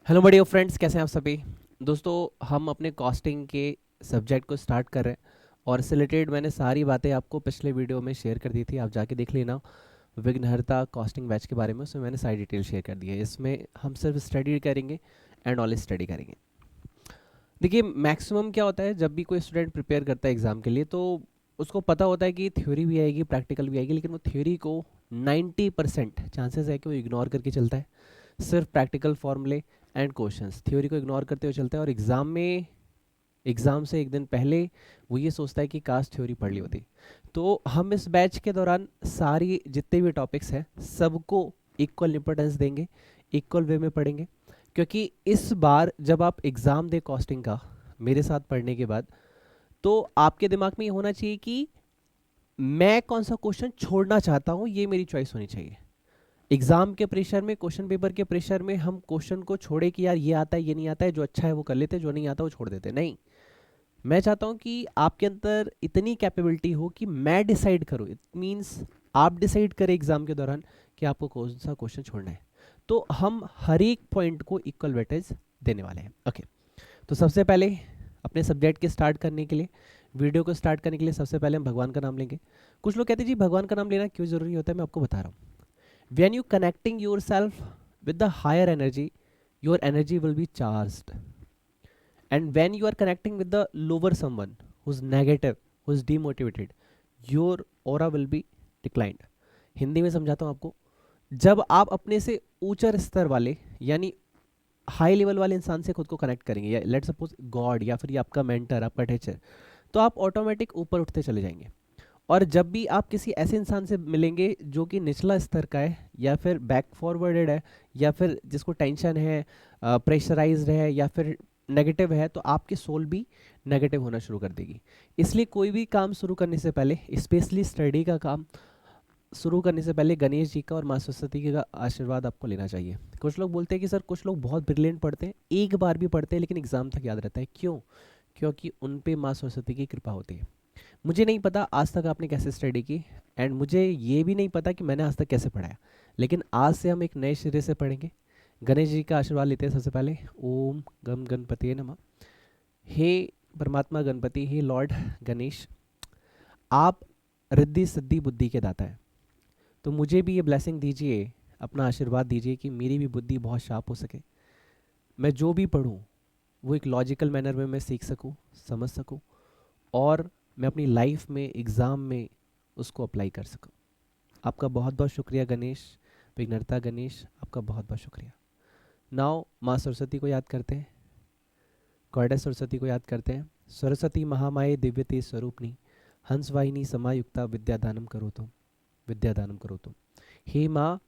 Hello बड़े friends, कैसे हैं आप सभी। दोस्तों, हम अपने कॉस्टिंग के सब्जेक्ट को स्टार्ट कर रहे हैं और इससे रिलेटेड मैंने सारी बातें आपको पिछले वीडियो में शेयर कर दी थी। आप जाके देख लेना विघ्नहर्ता कॉस्टिंग बैच के बारे में। उसमें मैंने सारी डिटेल शेयर कर दी है। इसमें हम सिर्फ स्टडी करेंगे एंड नॉलेज स्टडी करेंगे। देखिए, मैक्सिमम क्या होता है, जब भी कोई स्टूडेंट प्रिपेयर करता है एग्ज़ाम के लिए, तो उसको पता होता है कि थ्योरी भी आएगी, प्रैक्टिकल भी आएगी, लेकिन वो थ्योरी को 90% चांसेस है कि वो इग्नोर करके चलता है। सिर्फ प्रैक्टिकल फॉर्मूले एंड क्वेश्चंस, थ्योरी को इग्नोर करते हुए चलता है, और एग्ज़ाम से एक दिन पहले वो ये सोचता है कि काश थ्योरी पढ़ ली होती। तो हम इस बैच के दौरान सारी जितने भी टॉपिक्स हैं सबको इक्वल इंपॉर्टेंस देंगे, इक्वल वे में पढ़ेंगे। क्योंकि इस बार जब आप एग्ज़ाम दे कॉस्टिंग का मेरे साथ पढ़ने के बाद, तो आपके दिमाग में ये होना चाहिए कि मैं कौन सा क्वेश्चन छोड़ना चाहता हूँ, ये मेरी चॉइस होनी चाहिए। एग्जाम के प्रेशर में, क्वेश्चन पेपर के प्रेशर में हम क्वेश्चन को छोड़े कि यार ये आता है, ये नहीं आता है, जो अच्छा है वो कर लेते, जो नहीं आता वो छोड़ देते। नहीं, मैं चाहता हूँ कि आपके अंदर इतनी कैपेबिलिटी हो कि मैं डिसाइड करूँ। इट मीन्स आप डिसाइड करें एग्जाम के दौरान कि आपको कौन सा क्वेश्चन छोड़ना है। तो हम हर एक पॉइंट को इक्वल वेटेज देने वाले हैं। ओके, तो सबसे पहले अपने सब्जेक्ट के स्टार्ट करने के लिए, वीडियो को स्टार्ट करने के लिए सबसे पहले हम भगवान का नाम लेंगे। कुछ लोग कहते हैं जी भगवान का नाम लेना क्यों ज़रूरी होता है, मैं आपको बता रहा हूँ। When you connecting yourself with the higher energy, your energy will be charged. And when you are connecting with the lower someone who's negative, who's demotivated, your aura will be declined. Hindi में समझाता हूँ आपको। जब आप अपने से ऊंचा स्तर वाले, यानी हाई लेवल वाले इंसान से खुद को कनेक्ट करेंगे, या लेट सपोज गॉड, या फिर ये आपका मेंटर, आपका टीचर, तो आप ऑटोमेटिक ऊपर उठते चले जाएंगे। और जब भी आप किसी ऐसे इंसान से मिलेंगे जो कि निचला स्तर का है, या फिर बैक फॉरवर्डेड है, या फिर जिसको टेंशन है, प्रेशराइज्ड है, या फिर नेगेटिव है, तो आपकी सोल भी नेगेटिव होना शुरू कर देगी। इसलिए कोई भी काम शुरू करने से पहले, स्पेशली स्टडी का काम शुरू करने से पहले, गणेश जी का और माँ सरस्वती जी का आशीर्वाद आपको लेना चाहिए। कुछ लोग बोलते हैं कि सर कुछ लोग बहुत ब्रिलियंट पढ़ते हैं, एक बार भी पढ़ते हैं लेकिन एग्जाम तक याद रहता है। क्यों? क्योंकि उन पे माँ सरस्वती की कृपा होती है। मुझे नहीं पता आज तक आपने कैसे स्टडी की, एंड मुझे ये भी नहीं पता कि मैंने आज तक कैसे पढ़ाया, लेकिन आज से हम एक नए सिरे से पढ़ेंगे। गणेश जी का आशीर्वाद लेते हैं सबसे पहले। ओम गम गणपति नमः। हे परमात्मा गणपति, हे लॉर्ड गणेश, आप रिद्धि सिद्धि बुद्धि के दाता हैं, तो मुझे भी ये ब्लेसिंग दीजिए, अपना आशीर्वाद दीजिए कि मेरी भी बुद्धि बहुत शार्प हो सके। मैं जो भी पढ़ूँ वो एक लॉजिकल मैनर में मैं सीख सकूँ, समझ सकूँ, और मैं अपनी लाइफ में, एग्ज़ाम में उसको अप्लाई कर सकूँ। आपका बहुत बहुत शुक्रिया गणेश, विघ्नहर्ता गणेश, आपका बहुत बहुत शुक्रिया। नाउ माँ सरस्वती को याद करते हैं, गॉडेस सरस्वती को याद करते हैं। सरस्वती महामाये दिव्यते स्वरूपनी, हंसवाहिनी समायुक्ता विद्यादानम करो तुम, विद्यादानम करो तुम। हे माँ,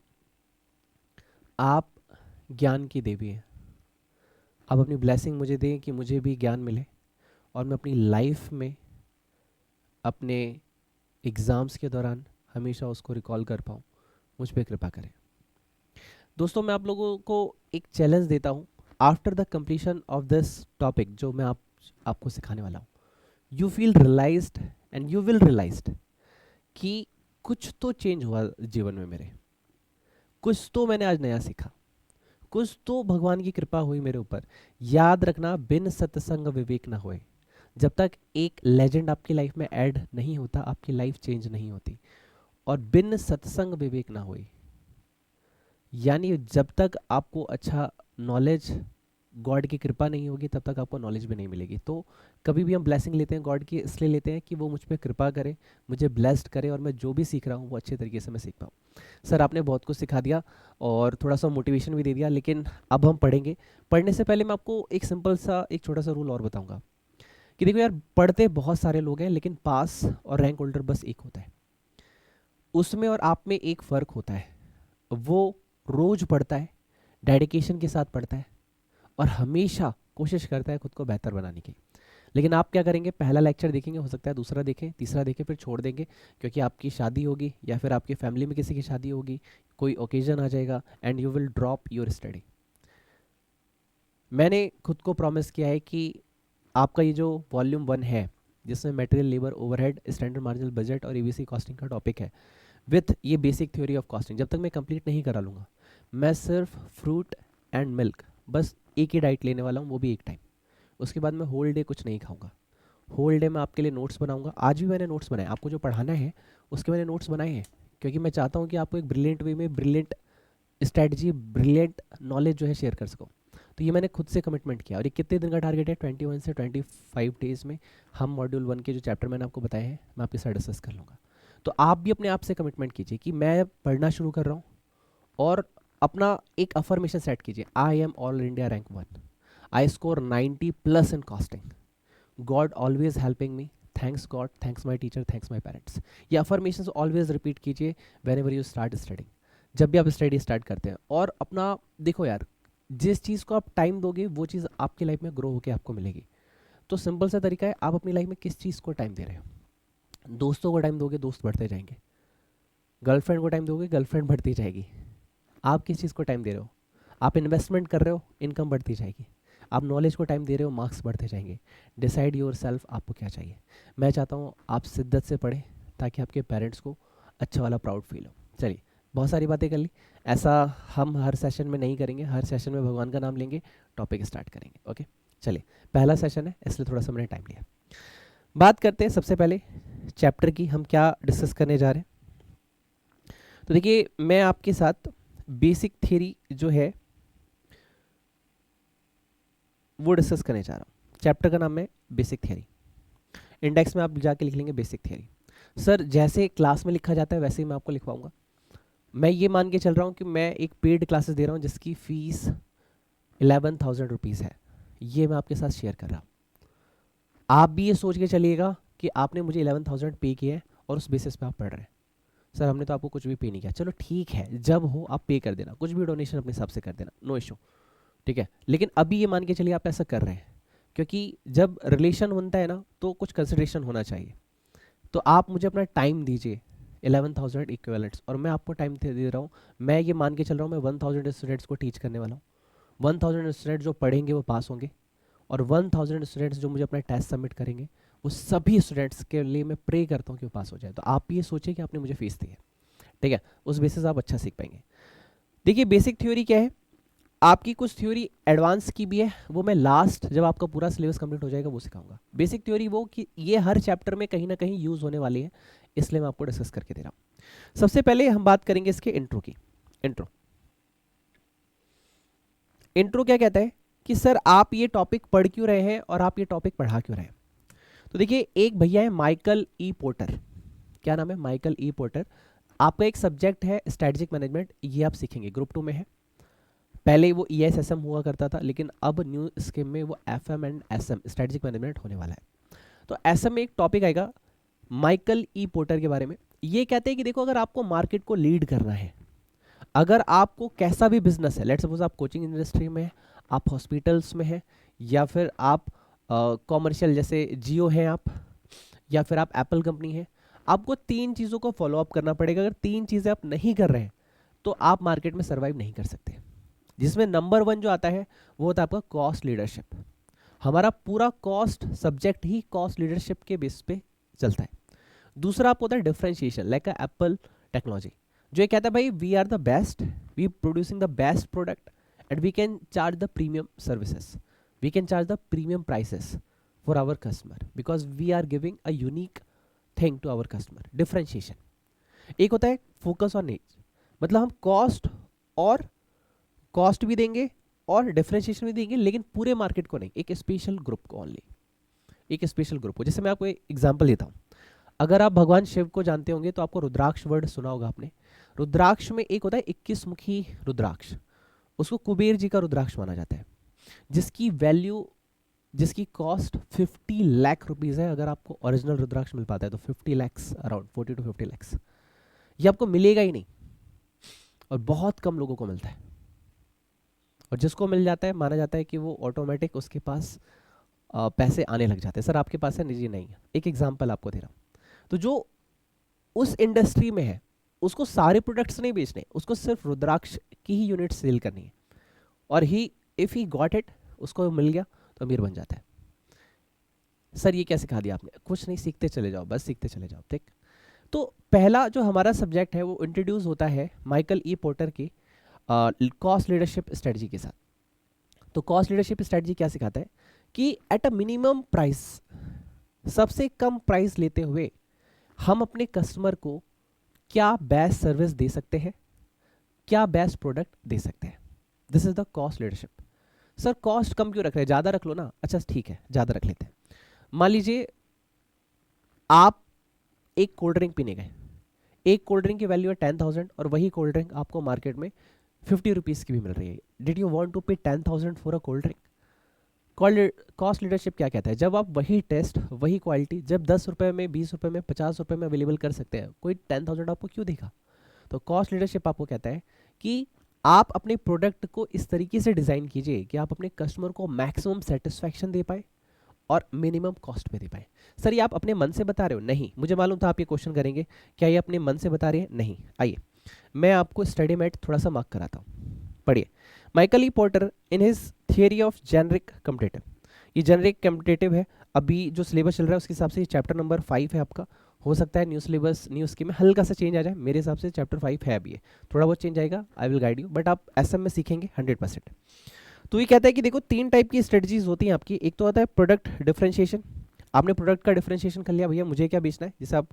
आप ज्ञान की देवी हैं। आप अपनी ब्लेसिंग मुझे दें कि मुझे भी ज्ञान मिले, और मैं अपनी लाइफ में, अपने एग्ज़ाम्स के दौरान हमेशा उसको रिकॉल कर पाऊँ। मुझ पर कृपा करें। दोस्तों, मैं आप लोगों को एक चैलेंज देता हूँ। After the completion of this topic जो मैं आपको सिखाने वाला हूँ, you feel realized and you will realized कि कुछ तो चेंज हुआ जीवन में मेरे, कुछ तो मैंने आज नया सीखा, कुछ तो भगवान की कृपा हुई मेरे ऊपर। याद रखना, बिन सत्संग विवेक ना होए। जब तक एक लेजेंड आपकी लाइफ में ऐड नहीं होता, आपकी लाइफ चेंज नहीं होती। और बिन सत्संग विवेक ना होए, यानी जब तक आपको अच्छा नॉलेज, गॉड की कृपा नहीं होगी, तब तक आपको नॉलेज भी नहीं मिलेगी। तो कभी भी हम ब्लेसिंग लेते हैं गॉड की, इसलिए लेते हैं कि वो मुझ पर कृपा करे, मुझे ब्लेस्ड करे, और मैं जो भी सीख रहा हूँ वो अच्छे तरीके से मैं सीख पाऊँ। सर, आपने बहुत कुछ सिखा दिया और थोड़ा सा मोटिवेशन भी दे दिया, लेकिन अब हम पढ़ेंगे। पढ़ने से पहले मैं आपको एक सिंपल सा, एक छोटा सा रूल और बताऊंगा कि देखो यार, पढ़ते बहुत सारे लोग हैं, लेकिन पास और रैंक होल्डर बस एक होता है। उसमें और आप में एक फ़र्क होता है, वो रोज पढ़ता है, डेडिकेशन के साथ पढ़ता है, और हमेशा कोशिश करता है खुद को बेहतर बनाने की। लेकिन आप क्या करेंगे, पहला लेक्चर देखेंगे, हो सकता है दूसरा देखें, तीसरा देखें, फिर छोड़ देंगे, क्योंकि आपकी शादी होगी या फिर आपकी फैमिली में किसी की शादी होगी, कोई ओकेजन आ जाएगा, and you will drop your study. मैंने खुद को प्रॉमिस किया है कि आपका ये जो वॉल्यूम 1 है, जिसमें material, labour, overhead, standard marginal budget और ईबीसी कॉस्टिंग का टॉपिक है, विथ ये बेसिक थ्योरी ऑफ कॉस्टिंग, जब तक मैं कंप्लीट नहीं करा लूँगा, मैं सिर्फ फ्रूट एंड मिल्क, बस एक ही डाइट लेने वाला हूँ, वो भी एक टाइम। उसके बाद मैं होल डे कुछ नहीं खाऊंगा। होल डे मैं आपके लिए नोट्स बनाऊंगा। आज भी मैंने नोट्स बनाए, आपको जो पढ़ाना है उसके मैंने नोट्स बनाए हैं, क्योंकि मैं चाहता हूँ कि आपको एक ब्रिलियंट वे में ब्रिलियंट स्ट्रैटेजी, ब्रिलियंट नॉलेज जो है शेयर कर सकूँ। तो ये मैंने खुद से कमिटमेंट किया। और ये कितने दिन का टारगेट है? 21 से 25 डेज़ में हम मॉड्यूल 1 के जो चैप्टर मैंने आपको बताए हैं मैं आपके साथ डिस्कस कर लूँगा। तो आप भी अपने आप से कमिटमेंट कीजिए कि मैं पढ़ना शुरू कर रहा हूँ, और अपना एक अफर्मेशन सेट कीजिए, I am all India rank 1, I score 90+ in costing, God always helping me, thanks God, thanks my teacher, thanks my parents. ये अफर्मेशन ऑलवेज रिपीट कीजिए when ever you start studying, जब भी आप study start करते हैं। और अपना देखो यार, जिस चीज़ को आप टाइम दोगे वो चीज़ आपकी लाइफ में ग्रो होकर आपको मिलेगी। तो सिंपल सा तरीका है, आप अपनी लाइफ में किस चीज़ को टाइम दे रहे हो। दोस्तों को टाइम दोगे, दोस्त बढ़ते जाएंगे। गर्लफ्रेंड को टाइम दोगे, गर्लफ्रेंड बढ़ती जाएगी। आप किस चीज़ को टाइम दे रहे हो? आप इन्वेस्टमेंट कर रहे हो, इनकम बढ़ती जाएगी। आप नॉलेज को टाइम दे रहे हो, मार्क्स बढ़ते जाएंगे। डिसाइड योर सेल्फ, आपको क्या चाहिए। मैं चाहता हूँ आप शिद्दत से पढ़ें ताकि आपके पेरेंट्स को अच्छा वाला प्राउड फील हो। चलिए, बहुत सारी बातें कर ली, ऐसा हम हर सेशन में नहीं करेंगे। हर सेशन में भगवान का नाम लेंगे, टॉपिक स्टार्ट करेंगे। ओके, चलिए, पहला सेशन है इसलिए थोड़ा सा मैंने टाइम लिया। बात करते हैं सबसे पहले चैप्टर की, हम क्या डिस्कस करने जा रहे हैं। तो देखिए, मैं आपके साथ बेसिक थ्योरी जो है वो डिस्कस करने जा रहा हूँ। चैप्टर का नाम है बेसिक थ्योरी। इंडेक्स में आप जाके लिख लेंगे बेसिक थ्योरी। सर, जैसे क्लास में लिखा जाता है वैसे ही मैं आपको लिखवाऊंगा। मैं ये मान के चल रहा हूँ कि मैं एक पेड क्लासेस दे रहा हूँ जिसकी फ़ीस 11,000 रुपीज़ है। ये मैं आपके साथ शेयर कर रहा हूँ। आप भी ये सोच के चलिएगा कि आपने मुझे 11,000 पे किए हैं और उस बेसिस पे आप पढ़ रहे हैं। सर, हमने तो आपको कुछ भी पे नहीं किया। चलो ठीक है, जब हो आप पे कर देना, कुछ भी डोनेशन अपने हिसाब से कर देना, नो इशू, ठीक है। लेकिन अभी ये मान के चलिए आप ऐसा कर रहे हैं, क्योंकि जब रिलेशन बनता है ना तो कुछ कंसिडरेशन होना चाहिए। तो आप मुझे अपना टाइम दीजिए, 11,000 इक्विवेलेंट्स, और मैं आपको टाइम दे रहा हूँ। मैं ये मान के चल रहा हूँ मैं 1,000 स्टूडेंट्स को टीच करने वाला हूँ। 1,000 स्टूडेंट्स जो पढ़ेंगे वो पास होंगे, और 1,000 स्टूडेंट्स जो मुझे अपना टेस्ट सबमिट करेंगे, वो सभी स्टूडेंट्स के लिए मैं प्रे करता हूँ कि वो पास हो जाए। तो आप ये सोचिए कि आपने मुझे फीस दी है, ठीक है। उस बेसिस आप अच्छा सीख पाएंगे। देखिए, बेसिक थ्योरी क्या है, आपकी कुछ थ्योरी एडवांस की भी है, वो मैं लास्ट जब आपका पूरा सिलेबस कंप्लीट हो जाएगा वो सिखाऊंगा। बेसिक थ्योरी वो कि ये हर चैप्टर में कहीं ना कहीं यूज होने वाली है, इसलिए मैं आपको डिस्कस करके दे रहा हूँ। सबसे पहले हम बात करेंगे इसके इंट्रो की। इंट्रो इंट्रो क्या कहता है कि सर आप ये टॉपिक पढ़ क्यों रहे हैं और आप ये टॉपिक पढ़ा क्यों रहे हैं। तो देखिए, एक भैया है माइकल ई पोर्टर। क्या नाम है? Michael E porter. आपका एक सब्जेक्ट है स्ट्रेटेजिक मैनेजमेंट, ये आप सीखेंगे, ग्रुप 2 में है। पहले वो ESSM हुआ करता था, लेकिन अब न्यू स्कीम में वो FM and SM strategic management होने वाला है। तो SM में एक टॉपिक आएगा माइकल ई पोर्टर के बारे में। ये कहते हैं कि देखो, अगर आपको मार्केट को लीड करना है, अगर आपको कैसा भी बिजनेस है, लेट्स सपोज आप कोचिंग इंडस्ट्री में है, आप हॉस्पिटल्स में है, या फिर आप कॉमर्शियल जैसे जियो है आप, या फिर आप एप्पल कंपनी है, आपको 3 चीज़ों को फॉलो अप करना पड़ेगा। अगर 3 चीज़ें आप नहीं कर रहे हैं तो आप मार्केट में सर्वाइव नहीं कर सकते। जिसमें नंबर 1 जो आता है वो होता है आपका कॉस्ट लीडरशिप। हमारा पूरा कॉस्ट सब्जेक्ट ही कॉस्ट लीडरशिप के बेस पे चलता है। दूसरा आपको होता है डिफरेंशिएशन, लाइक एप्पल टेक्नोलॉजी, जो ये कहता है भाई we are the best, we producing the best product and we can charge the premium services, we can charge the premium prices for our customer because we are giving a unique thing to our customer. Differentiation. एक होता है focus on needs, मतलब हम cost भी देंगे और differentiation भी देंगे, लेकिन पूरे मार्केट को नहीं, एक स्पेशल ग्रुप को ओनली, एक स्पेशल ग्रुप को। जैसे मैं आपको एक एग्जांपल देता हूँ। अगर आप भगवान शिव को जानते होंगे तो आपको रुद्राक्ष वर्ड सुना होगा आपने। रुद्राक्ष में एक होता है 21 मुखी रुद्राक्ष, उसको कुबेर जी का रुद्राक्ष माना जाता है, जिसकी वैल्यू, जिसकी कॉस्ट 50 लाख रुपीज़ है। अगर आपको ओरिजिनल रुद्राक्ष मिल पाता है तो 50 लैक्स, अराउंड 40 to 50 लैक्स, ये आपको मिलेगा ही नहीं, और बहुत कम लोगों को मिलता है। और जिसको मिल जाता है माना जाता है कि वो ऑटोमेटिक उसके पास पैसे आने लग जाते हैं। सर आपके पास है? निजी नहीं है। एक एग्जांपल आपको दे रहा हूँ। तो जो उस इंडस्ट्री में है उसको सारे प्रोडक्ट्स नहीं बेचने, उसको सिर्फ रुद्राक्ष की ही यूनिट सेल करनी है, और ही इफ ही गॉट इट, उसको मिल गया तो अमीर बन जाता है। सर ये क्या सिखा दिया आपने? कुछ नहीं, सीखते चले जाओ, बस सीखते चले जाओ, ठीक। तो पहला जो हमारा सब्जेक्ट है वो इंट्रोड्यूस होता है माइकल ई पोर्टर की कॉस्ट लीडरशिप स्ट्रेटजी के साथ। तो कॉस्ट लीडरशिप स्ट्रेटजी क्या सिखाता है कि एट अ मिनिमम प्राइस, सबसे कम प्राइस लेते हुए हम अपने कस्टमर को क्या बेस्ट सर्विस दे सकते हैं, क्या बेस्ट प्रोडक्ट दे सकते हैं। This is the cost leadership. Sir cost कम क्यों रख रहे हैं, ज़्यादा रख लो ना। अच्छा ठीक है, ज़्यादा रख लेते हैं। मान लीजिए आप एक कोल्ड ड्रिंक पीने गए, एक कोल्ड ड्रिंक की वैल्यू है 10,000 और वही कोल्ड ड्रिंक आपको मार्केट में 50 रुपीज़ की भी मिल रही है। डिड यू वॉन्ट टू पे 10,000 for a cold drink? Cost leadership क्या कहता है, जब आप वही टेस्ट वही क्वालिटी जब 10 रुपये में, 20 रुपये में, 50 रुपये में अवेलेबल कर सकते हैं, कोई 10,000 आपको क्यों देगा? तो कॉस्ट लीडरशिप आपको कहता है कि आप अपने प्रोडक्ट को इस तरीके से डिज़ाइन कीजिए कि आप अपने कस्टमर को मैक्सिमम सेटिस्फैक्शन दे पाए और मिनिमम कॉस्ट पे दे पाए। सर ये आप अपने मन से बता रहे हो? नहीं, मुझे मालूम था आप ये क्वेश्चन करेंगे, क्या ये अपने मन से बता रहे हैं? नहीं। आइए मैं आपको स्टडी मेट थोड़ा सा मार्क कराता हूँ, पढ़िए। Michael E porter in his theory of generic competitive, ये जेनरिक कम्पिटेटिव है, अभी जो सिलेबस चल रहा है उसके हिसाब से ये चैप्टर नंबर 5 है आपका। हो सकता है न्यू सिलेबस न्यू स्कीम में हल्का सा चेंज आ जाए, मेरे हिसाब से चैप्टर 5 है अभी, ये थोड़ा बहुत चेंज आएगा, I will guide you, but आप एसएम में सीखेंगे 100%। तो ये कहता है कि देखो 3 टाइप की स्ट्रेटजीज होती हैं आपकी। एक तो होता है प्रोडक्ट डिफरेंशिएशन, आपने प्रोडक्ट का डिफरेंशिएशन कर लिया, भैया मुझे क्या बेचना है, जैसे आप,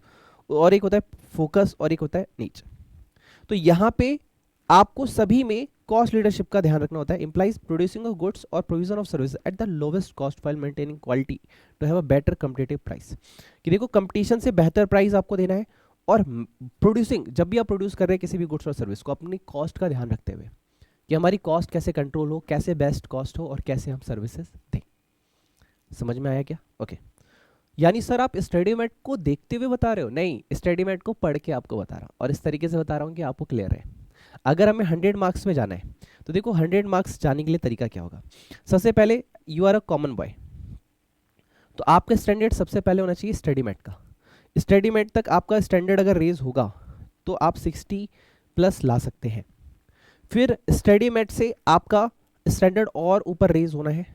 और एक होता है फोकस और एक होता है नीच। तो यहाँ पे आपको सभी में कॉस्ट लीडरशिप का ध्यान रखना होता है। इंप्लाइज प्रोड्यूसिंग ऑफ गुड्स और provision of service at the lowest cost while maintaining quality to have a better competitive price. कि देखो कंपटीशन से बेहतर प्राइस आपको देना है, और प्रोड्यूसिंग, जब भी आप प्रोड्यूस कर रहे हैं किसी भी गुड्स और सर्विस को, अपनी कॉस्ट का ध्यान रखते हुए कि हमारी कॉस्ट कैसे कंट्रोल हो, कैसे बेस्ट कॉस्ट हो और कैसे हम सर्विसेज दें। समझ में आया क्या? ओके। यानी सर आप स्टडीमेट को देखते हुए बता रहे हो? नहीं, स्टडीमेट को पढ़ के आपको बता रहा हूँ और इस तरीके से बता रहा हूँ कि आपको क्लियर है। अगर हमें 100 मार्क्स में जाना है तो देखो 100 मार्क्स जाने के लिए तरीका क्या होगा। सबसे पहले you are a common boy, तो आपका स्टैंडर्ड सबसे पहले होना चाहिए स्टडीमेट का। स्टडीमेट तक आपका स्टैंडर्ड अगर रेज होगा तो आप 60 प्लस ला सकते हैं। फिर स्टडीमेट से आपका स्टैंडर्ड और ऊपर रेज होना है,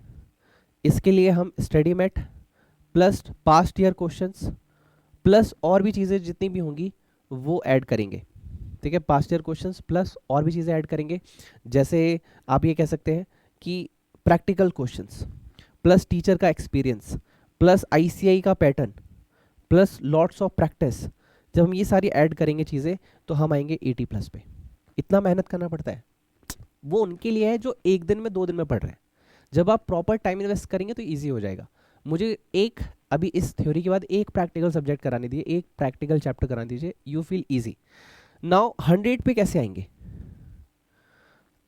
इसके लिए हम Studymate plus past year questions plus और भी चीज़ें जितनी भी होंगी वो ऐड करेंगे। ठीक है, पास्ट ईयर क्वेश्चंस प्लस और भी चीज़ें ऐड करेंगे, जैसे आप ये कह सकते हैं कि प्रैक्टिकल क्वेश्चंस प्लस टीचर का एक्सपीरियंस प्लस आईसीआई का pattern plus lots of practice. जब हम ये सारी ऐड करेंगे चीज़ें तो हम आएंगे 80 प्लस पे। इतना मेहनत करना पड़ता है, वो उनके लिए है जो एक दिन में 2 दिन में पढ़ रहे हैं। जब आप प्रॉपर टाइम इन्वेस्ट करेंगे तो ईजी हो जाएगा। मुझे एक, अभी इस थ्योरी के बाद एक प्रैक्टिकल सब्जेक्ट कराने दीजिए, एक प्रैक्टिकल चैप्टर कराने दीजिए, यू फील ईजी। नाउ 100 पे कैसे आएंगे?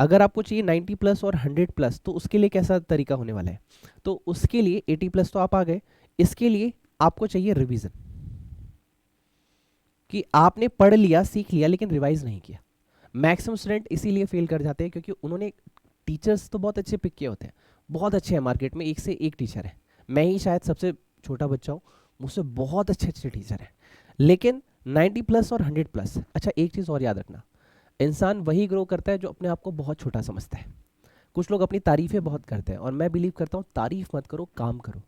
अगर आपको चाहिए 90 प्लस और 100 प्लस तो उसके लिए कैसा तरीका होने वाला है? तो उसके लिए 80 प्लस तो आप आ गए, इसके लिए आपको चाहिए रिवीजन, कि आपने पढ़ लिया सीख लिया लेकिन रिवाइज नहीं किया। मैक्सिमम स्टूडेंट इसीलिए फेल कर जाते हैं क्योंकि उन्होंने टीचर्स तो बहुत अच्छे पिक किए होते हैं, बहुत अच्छे हैं मार्केट में, एक से एक टीचर है, मैं ही शायद सबसे छोटा बच्चा हूँ, मुझसे बहुत अच्छे अच्छे टीचर हैं, लेकिन 90 प्लस और 100 प्लस। अच्छा एक चीज़ और याद रखना, इंसान वही ग्रो करता है जो अपने आप को बहुत छोटा समझता है। कुछ लोग अपनी तारीफें बहुत करते हैं और मैं बिलीव करता हूँ तारीफ मत करो, काम करो।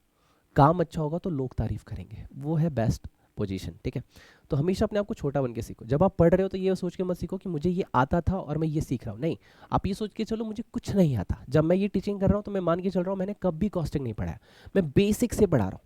काम अच्छा होगा तो लोग तारीफ करेंगे, वो है बेस्ट पोजीशन। ठीक है, तो हमेशा अपने आप को छोटा बन के सीखो। जब आप पढ़ रहे हो तो ये सोच के मत सीखो कि मुझे ये आता था और मैं ये सीख रहा हूँ, नहीं, आप ये सोच के चलो मुझे कुछ नहीं आता। जब मैं ये टीचिंग कर रहा हूँ तो मैं मान के चल रहा हूँ मैंने कभी कॉस्टिंग नहीं पढ़ा है, मैं बेसिक से पढ़ा रहा हूँ,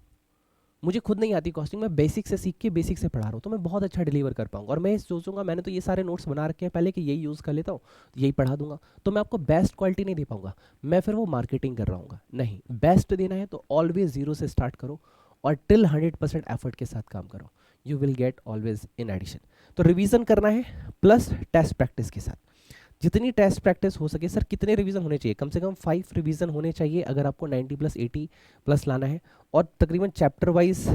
मुझे खुद नहीं आती कॉस्टिंग, मैं बेसिक से सीख के बेसिक से पढ़ा रहा हूँ, तो मैं बहुत अच्छा डिलीवर कर पाऊंगा। और मैं सोचूंगा मैंने तो ये सारे नोट्स बना रखे हैं पहले कि यही यूज़ कर लेता हूँ, यही पढ़ा दूंगा, तो मैं आपको बेस्ट क्वालिटी नहीं दे पाऊंगा, मैं फिर वो मार्केटिंग कर रहा हूँ। नहीं, बेस्ट देना है तो ऑलवेज जीरो से स्टार्ट करो और टिल 100% एफर्ट के साथ काम करो, you will get always in addition. तो रिवीजन करना है प्लस टेस्ट प्रैक्टिस के साथ, जितनी टेस्ट प्रैक्टिस हो सके। सर कितने रिवीजन होने चाहिए? कम से कम 5 रिवीजन होने चाहिए अगर आपको 90 प्लस 80 प्लस लाना है, और तकरीबन चैप्टर वाइज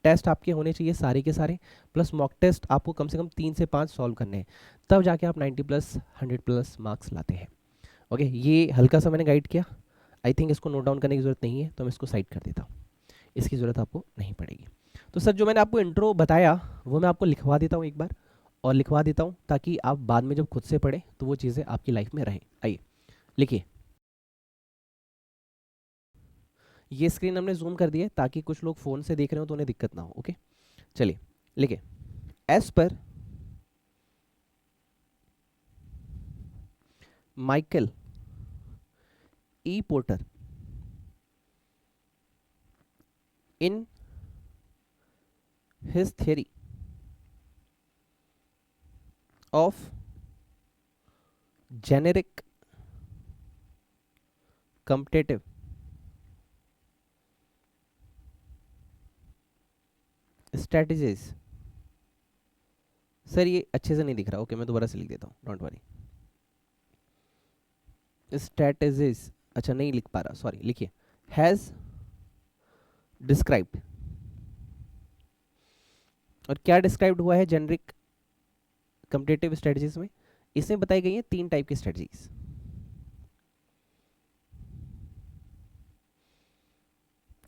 टेस्ट आपके होने चाहिए सारे के सारे, प्लस मॉक टेस्ट आपको कम से कम 3 से 5 सॉल्व करने हैं, तब जाके आप 90 प्लस 100 प्लस मार्क्स लाते हैं। ओके, ये हल्का सा मैंने गाइड किया, आई थिंक इसको नोट डाउन करने की ज़रूरत नहीं है, तो मैं इसको साइड कर देता हूँ, इसकी ज़रूरत आपको नहीं पड़ेगी। तो सर जो मैंने आपको इंट्रो बताया वो मैं आपको लिखवा देता हूँ एक बार, और लिखवा देता हूँ ताकि आप बाद में जब खुद से पढ़ें तो वो चीज़ें आपकी लाइफ में रहें। आइए लिखिए, ये स्क्रीन हमने जूम कर दी है ताकि कुछ लोग फ़ोन से देख रहे हो तो उन्हें दिक्कत ना हो। ओके चलिए लिखिए, as per Michael E Porter in his theory of generic competitive strategies। Sir ये अच्छे से नहीं दिख रहा, ओके मैं दोबारा से लिख देता हूँ, डोंट वरी। स्ट्रेटेजीज, अच्छा नहीं लिख पा रहा, सॉरी, लिखिए। हैज डिस्क्राइब्ड, और क्या डिस्क्राइब्ड हुआ है जेनरिक कम्पिटेटिव स्ट्रेटजीज में? इसमें बताई गई है 3 टाइप की स्ट्रेटजीज।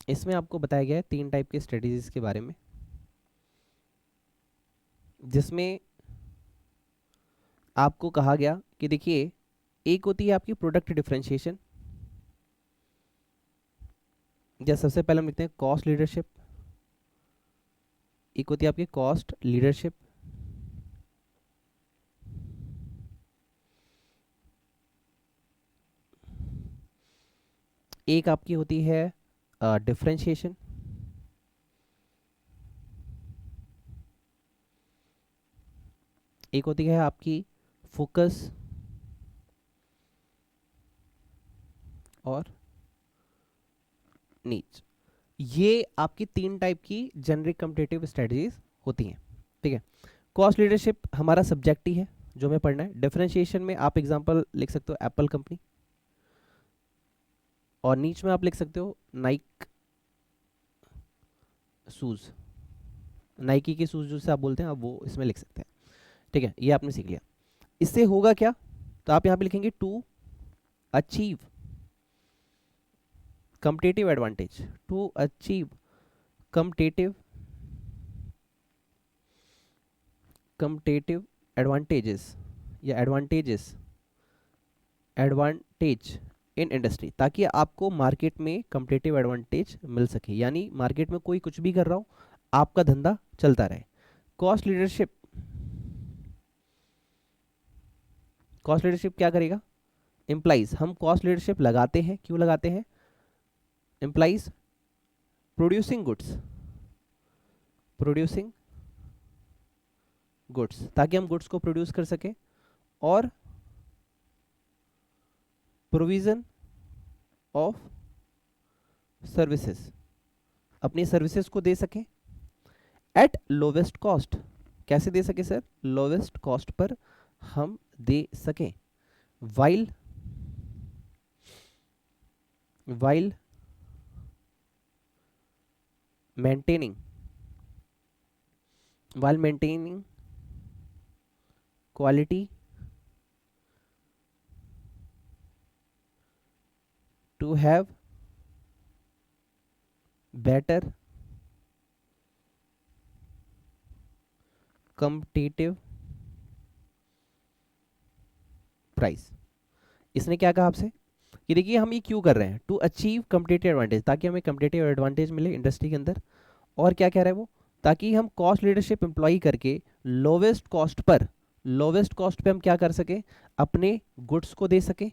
इसमें आपको बताया गया है 3 टाइप की स्ट्रेटजीज के बारे में, जिसमें आपको कहा गया कि देखिए, एक होती है आपकी प्रोडक्ट डिफरेंशिएशन, या सबसे पहले हम लिखते हैं कॉस्ट लीडरशिप। एक होती है आपकी कॉस्ट लीडरशिप, एक आपकी होती है डिफरेंशिएशन, एक होती है आपकी फोकस, और नीच। ये आपकी 3 टाइप की जेनरिक कम्पिटिटिव स्ट्रेटजीज होती हैं, ठीक है। कॉस्ट लीडरशिप हमारा सब्जेक्ट ही है जो हमें पढ़ना है। डिफरेंशिएशन में आप एग्जांपल लिख सकते हो एप्पल कंपनी, और नीच में आप लिख सकते हो नाइक शूज, नाइकी के शूज जो से आप बोलते हैं, आप वो इसमें लिख सकते हैं, ठीक है। ये आपने सीख लिया। इससे होगा क्या, तो आप यहां पे लिखेंगे to achieve competitive advantage, to achieve competitive advantages या एडवांटेज इन इंडस्ट्री, ताकि आपको मार्केट में competitive एडवांटेज मिल सके, यानी मार्केट में कोई कुछ भी कर रहा हो, आपका धंधा चलता रहे। कॉस्ट लीडरशिप, कॉस्ट लीडरशिप क्या करेगा, एम्प्लाइज, हम कॉस्ट लीडरशिप लगाते हैं, क्यों लगाते हैं? एम्प्लाइज प्रोड्यूसिंग गुड्स, ताकि हम गुड्स को प्रोड्यूस कर सके, और प्रोविजन ऑफ सर्विसेज, अपनी सर्विसेज को दे सके एट लोवेस्ट कॉस्ट। कैसे दे सके सर? लोवेस्ट कॉस्ट पर हम दे सके, while while maintaining quality to have better competitive price. इसने क्या कहा आपसे कि देखिए हम ये क्यों कर रहे हैं, टू अचीव कम्पिटिटिव एडवांटेज, ताकि हमें कम्पिटिटिव एडवांटेज मिले इंडस्ट्री के अंदर। और क्या कह रहा है वो, ताकि हम कॉस्ट लीडरशिप एम्प्लॉय करके लोवेस्ट कॉस्ट पे हम क्या कर सके, अपने गुड्स को दे सके,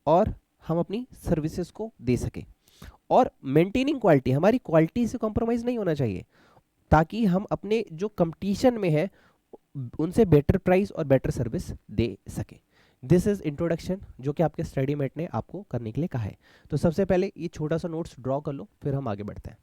और हम अपनी सर्विसेज को दे सके, और मेंटेनिंग क्वालिटी, हमारी क्वालिटी से कॉम्प्रोमाइज नहीं होना चाहिए, ताकि हम अपने जो कंपटीशन में है उनसे बेटर प्राइस और बेटर सर्विस दे सके। दिस इज इंट्रोडक्शन, जो कि आपके स्टडी मेट ने आपको करने के लिए कहा है। तो सबसे पहले ये छोटा सा नोट्स ड्रॉ कर लो, फिर हम आगे बढ़ते हैं।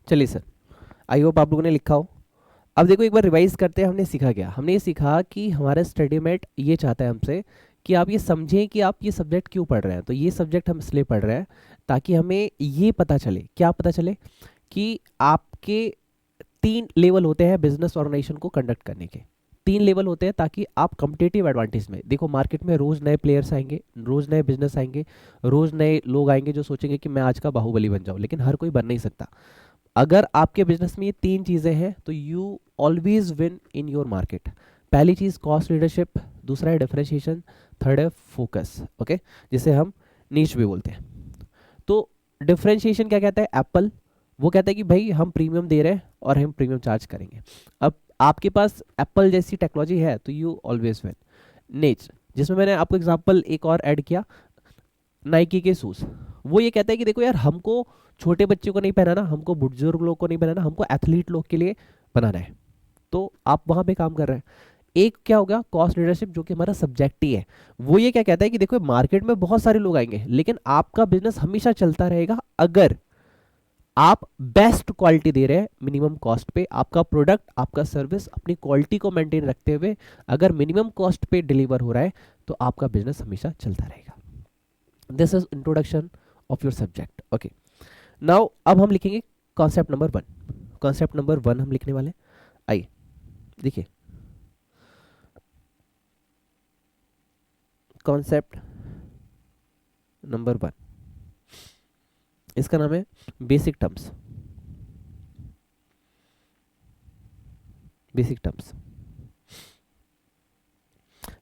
चलिए सर, आई होप आप लोगों ने लिखा हो। अब देखो एक बार रिवाइज करते हैं, हमने सीखा क्या? हमने ये सीखा कि हमारा स्टडी मेट ये चाहता है हमसे कि आप ये समझें कि आप ये सब्जेक्ट क्यों पढ़ रहे हैं। तो ये सब्जेक्ट हम इसलिए पढ़ रहे हैं ताकि हमें ये पता चले, क्या पता चले, कि आपके 3 लेवल होते हैं बिजनेस ऑर्गेनाइजेशन को कंडक्ट करने के। 3 लेवल होते हैं ताकि आप कम्पिटेटिव एडवांटेज में, देखो मार्केट में रोज नए प्लेयर्स आएंगे, रोज नए बिजनेस आएंगे, रोज नए लोग आएंगे जो सोचेंगे कि मैं आज का बाहुबली बन जाऊं, लेकिन हर कोई बन नहीं सकता। अगर आपके बिजनेस में ये 3 चीजें हैं तो you always win in your market. पहली चीज कॉस्ट लीडरशिप, दूसरा है डिफरेंशिएशन, थर्ड है फोकस। ओके, जिसे हम नीच भी बोलते हैं। तो डिफरेंशिएशन क्या कहता है? एप्पल वो कहता है कि भाई हम प्रीमियम दे रहे हैं और हम प्रीमियम चार्ज करेंगे। अब आपके पास एप्पल जैसी टेक्नोलॉजी है तो यू ऑलवेज विन। नेच, जिसमें मैंने आपको एग्जांपल एक और ऐड किया, नाइकी के शूज, वो ये कहता है कि देखो यार, हमको छोटे बच्चों को नहीं पहनाना, हमको बुजुर्ग लोग को नहीं पहनाना, हमको एथलीट लोग के लिए बनाना है। तो आप वहां पे काम कर रहे हैं। एक क्या होगा, कॉस्ट लीडरशिप, जो कि हमारा सब्जेक्ट ही है। वो ये क्या कहता है कि देखो मार्केट में बहुत सारे लोग आएंगे, लेकिन आपका बिजनेस हमेशा चलता रहेगा अगर आप बेस्ट क्वालिटी दे रहे हैं मिनिमम कॉस्ट पे। आपका प्रोडक्ट, आपका सर्विस अपनी क्वालिटी को मेंटेन रखते हुए अगर मिनिमम कॉस्ट पे डिलीवर हो रहा है तो आपका बिजनेस हमेशा चलता रहेगा। This is introduction of your subject. Okay, now अब हम लिखेंगे कॉन्सेप्ट नंबर 1। कॉन्सेप्ट नंबर 1 हम लिखने वाले हैं। आइए देखिए, कॉन्सेप्ट नंबर 1, इसका नाम है basic terms. Basic terms,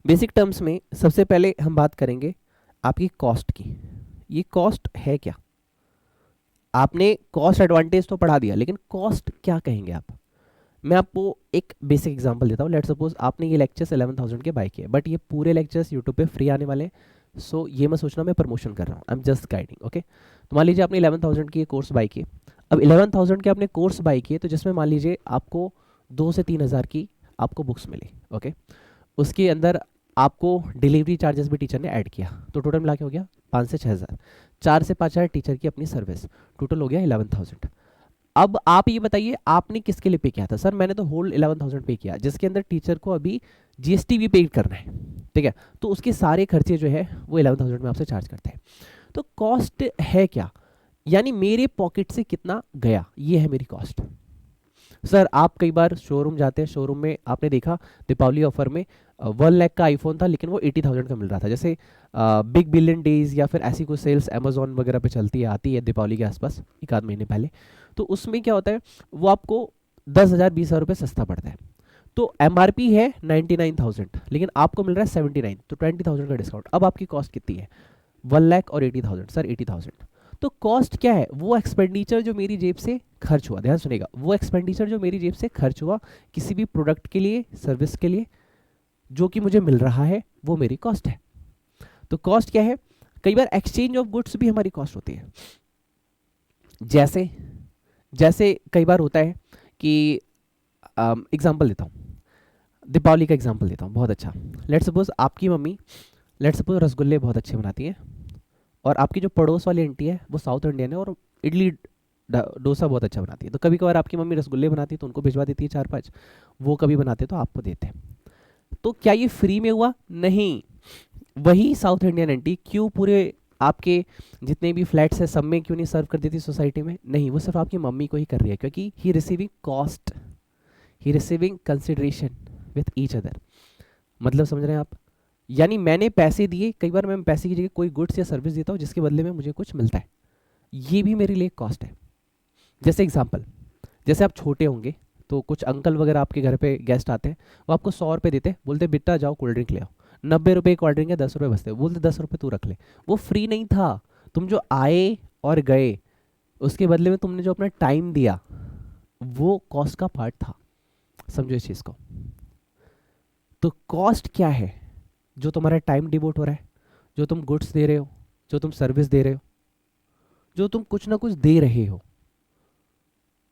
basic terms में सबसे पहले हम बात करेंगे आपकी कॉस्ट की। ये कॉस्ट है क्या? आपने कॉस्ट एडवांटेज तो पढ़ा दिया, लेकिन कॉस्ट क्या कहेंगे आप? मैं आपको एक बेसिक एग्जांपल देता हूँ। लेट सपोज आपने ये लेक्चर्स 11,000 के बाय किए, बट ये पूरे लेक्चर्स यूट्यूब पे फ्री आने वाले हैं। सो ये मैं सोचना मैं प्रमोशन कर रहा हूँ, I am just guiding. Okay, तो मान लीजिए आपने 11,000 की कोर्स बाय किए। अब 11,000 के आपने कोर्स बाय किए, तो जिसमें मान लीजिए आपको 2 से 3 हज़ार की आपको बुक्स मिली। ओके, उसके अंदर आपको डिलीवरी चार्जेस भी टीचर ने ऐड किया, तो टोटल मिला के हो गया 5 से 6 हज़ार। 4 से 5 हज़ार टीचर की अपनी सर्विस, टोटल हो गया 11,000। अब आप ये बताइए आपने किसके लिए पे किया था? सर मैंने तो होल 11,000 पे किया, जिसके अंदर टीचर को अभी जीएसटी भी पे करना है, ठीक है? तो उसके सारे खर्चे जो है वो 11,000 में आपसे चार्ज करते हैं। तो कॉस्ट है क्या? यानी मेरे पॉकेट से कितना गया, ये है मेरी कॉस्ट। सर आप कई बार शोरूम जाते हैं, शोरूम में आपने देखा दीपावली ऑफर में 1 लाख का आईफोन था, लेकिन वो 80,000 का मिल रहा था। जैसे बिग बिलियन डेज या फिर ऐसी कोई सेल्स अमेजोन वगैरह पे चलती है, आती है दीपावली के आसपास 1 आध महीने पहले, तो उसमें क्या होता है, वो आपको 10,000 20,000 रुपये सस्ता पड़ता है। तो एमआरपी है 99,000, लेकिन आपको मिल रहा है 79, तो 20,000 का डिस्काउंट। अब आपकी कॉस्ट कितनी है? 1 लाख और 80,000। सर 80,000। तो कॉस्ट क्या है? वो एक्सपेंडिचर जो मेरी जेब से खर्च हुआ, ध्यान सुनेगा, वो एक्सपेंडिचर जो मेरी जेब से खर्च हुआ किसी भी प्रोडक्ट के लिए, सर्विस के लिए, जो कि मुझे मिल रहा है, वो मेरी कॉस्ट है। तो कॉस्ट क्या है? कई बार एक्सचेंज ऑफ गुड्स भी हमारी कॉस्ट होती है। जैसे जैसे कई बार होता है कि एग्जाम्पल देता हूँ, दीपावली का एग्जाम्पल देता हूँ, बहुत अच्छा। लेट सपोज आपकी मम्मी, लेट सपोज रसगुल्ले बहुत अच्छे बनाती हैं, और आपकी जो पड़ोस वाली आंटी है वो साउथ इंडियन है और इडली डोसा बहुत अच्छा बनाती है। तो कभी कभार आपकी मम्मी रसगुल्ले बनाती है तो उनको भिजवा देती है 4-5, वो कभी बनाते तो आपको देते हैं। तो क्या ये फ्री में हुआ? नहीं। वही साउथ इंडियन आंटी क्यों पूरे आपके जितने भी फ्लैट्स है सब में क्यों नहीं सर्व कर देती सोसाइटी में? नहीं, वो सिर्फ आपकी मम्मी को ही कर रही है, क्योंकि he receiving cost, he receiving consideration with each other. मतलब समझ रहे हैं आप? यानी मैंने पैसे दिए, कई बार मैं पैसे की जगह कोई गुड्स या सर्विस देता हूँ जिसके बदले में मुझे कुछ मिलता है, ये भी मेरे लिए कॉस्ट है। जैसे एग्जाम्पल, जैसे आप छोटे होंगे तो कुछ अंकल वगैरह आपके घर पे गेस्ट आते हैं, वो आपको 100 रुपये देते, बोलते बेटा जाओ कोल्ड ड्रिंक ले आओ। 90 रुपये कोल्ड ड्रिंक है, 10 रुपये बचते, बोलते 10 रुपये तू रख ले। वो फ्री नहीं था, तुम जो आए और गए उसके बदले में तुमने जो अपना टाइम दिया वो कॉस्ट का पार्ट था। समझो इस चीज़ को। तो कॉस्ट क्या है? जो तुम्हारा टाइम डिवोट हो रहा है, जो तुम गुड्स दे रहे हो, जो तुम सर्विस दे रहे हो, जो तुम कुछ ना कुछ दे रहे हो,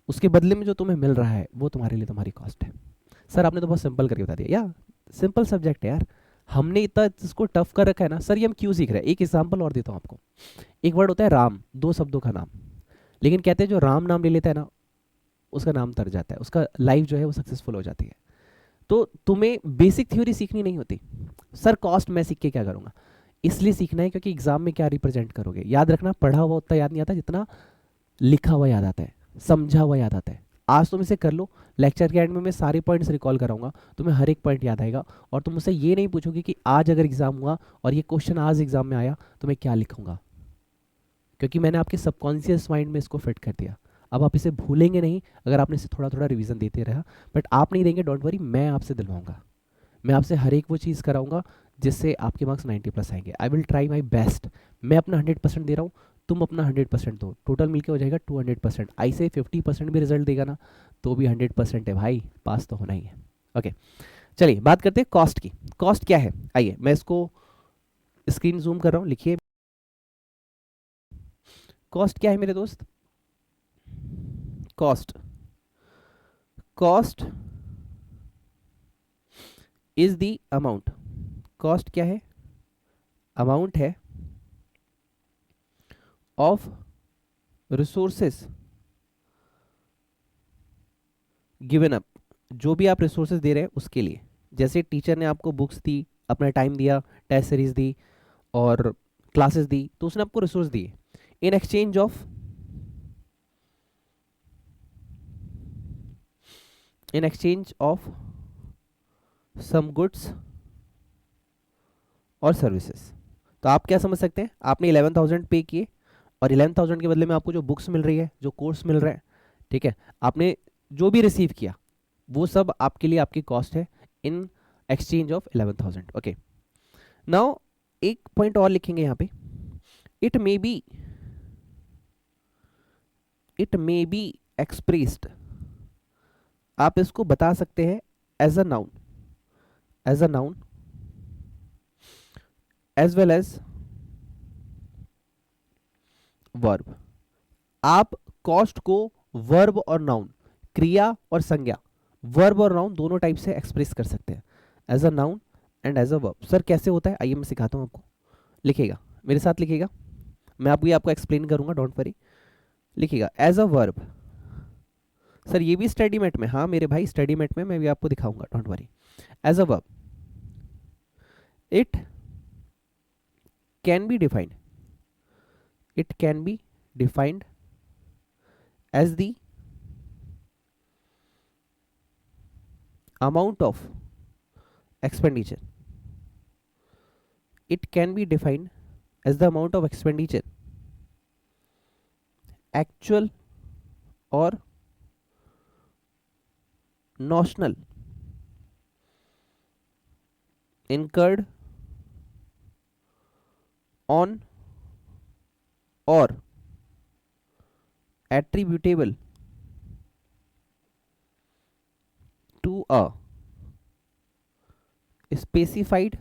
उसके बदले में जो तुम्हें मिल रहा है वो तुम्हारे लिए तुम्हारी कॉस्ट है। सर आपने तो बहुत सिंपल करके बता दिया, या सिंपल सब्जेक्ट है यार, हमने इतना इसको टफ कर रखा है ना। सर ये हम क्यों सीख रहे हैं? एक एग्जांपल और देता हूँ आपको। एक वर्ड होता है राम, 2 शब्दों का नाम, लेकिन कहते हैं जो राम नाम ले लेता है ना उसका नाम तर जाता है, उसका लाइफ जो है वो सक्सेसफुल हो जाती है। तो तुम्हें बेसिक थ्योरी सीखनी नहीं होती। सर कॉस्ट मैं सीख के क्या करूँगा? इसलिए सीखना है क्योंकि एग्जाम में क्या रिप्रेजेंट करोगे। याद रखना, पढ़ा हुआ उतना याद नहीं आता जितना लिखा हुआ याद आता है, समझा हुआ याद आता है। आज तुम इसे कर लो, लेक्चर के एंड में मैं सारे पॉइंट्स रिकॉल कराऊंगा, तुम्हें हर एक पॉइंट याद आएगा। और तुम मुझसे ये नहीं पूछोगे कि आज अगर एग्जाम हुआ और ये क्वेश्चन आज एग्जाम में आया तो मैं क्या लिखूंगा, क्योंकि मैंने आपके सबकॉन्शियस माइंड में इसको फिट कर दिया। अब आप इसे भूलेंगे नहीं अगर आपने इसे थोड़ा थोड़ा रिवीजन देते रहा। बट आप नहीं देंगे, डोंट वरी, मैं आपसे दिलवाऊंगा। मैं आपसे हर एक वो चीज़ कराऊंगा जिससे आपके मार्क्स 90+ आएंगे। I will try my best. मैं अपना 100% दे रहा हूँ, तुम अपना 100% दो, टोटल मिलके हो जाएगा 200%। आई से 50% भी रिजल्ट देगा ना तो भी 100% है भाई, पास तो होना ही है। ओके, चलिए बात करते हैं कॉस्ट की। कॉस्ट क्या है? आइए मैं इसको स्क्रीन जूम कर रहा हूँ, लिखिए कॉस्ट क्या है मेरे दोस्त। Cost, cost is the amount. Cost क्या है? अमाउंट है ऑफ रिसोर्सेस गिवन अप, जो भी आप रिसोर्सेज दे रहे हैं उसके लिए। जैसे टीचर ने आपको बुक्स दी, अपना टाइम दिया, टेस्ट सीरीज दी और क्लासेस दी, तो उसने आपको रिसोर्स दिए in exchange of, in exchange of some goods और सर्विसेज। तो आप क्या समझ सकते हैं, आपने 11,000 पे किए और 11,000 के बदले में आपको जो बुक्स मिल रही है, जो कोर्स मिल रहा है, ठीक है, आपने जो भी रिसीव किया वो सब आपके लिए आपकी कॉस्ट है in exchange of 11,000। Okay, now एक पॉइंट और लिखेंगे यहाँ पे, it may be, it may be expressed, आप इसको बता सकते हैं as a noun, as a noun as well as verb. आप कॉस्ट को वर्ब और नाउन, क्रिया और संज्ञा, वर्ब और नाउन दोनों टाइप से एक्सप्रेस कर सकते हैं, as a noun and as a verb. Sir कैसे होता है, आइए मैं सिखाता हूँ आपको। लिखिएगा, मेरे साथ लिखिएगा, मैं आपको एक्सप्लेन करूंगा, डोंट वरी। लिखिएगा एज अ वर्ब। सर ये भी स्टडी मेट में, हाँ मेरे भाई स्टडी मेट में मैं भी आपको दिखाऊंगा, don't worry. As a verb, it can be defined, it can be defined as the amount of expenditure, it can be defined as the amount of expenditure actual or notional incurred on or attributable to a specified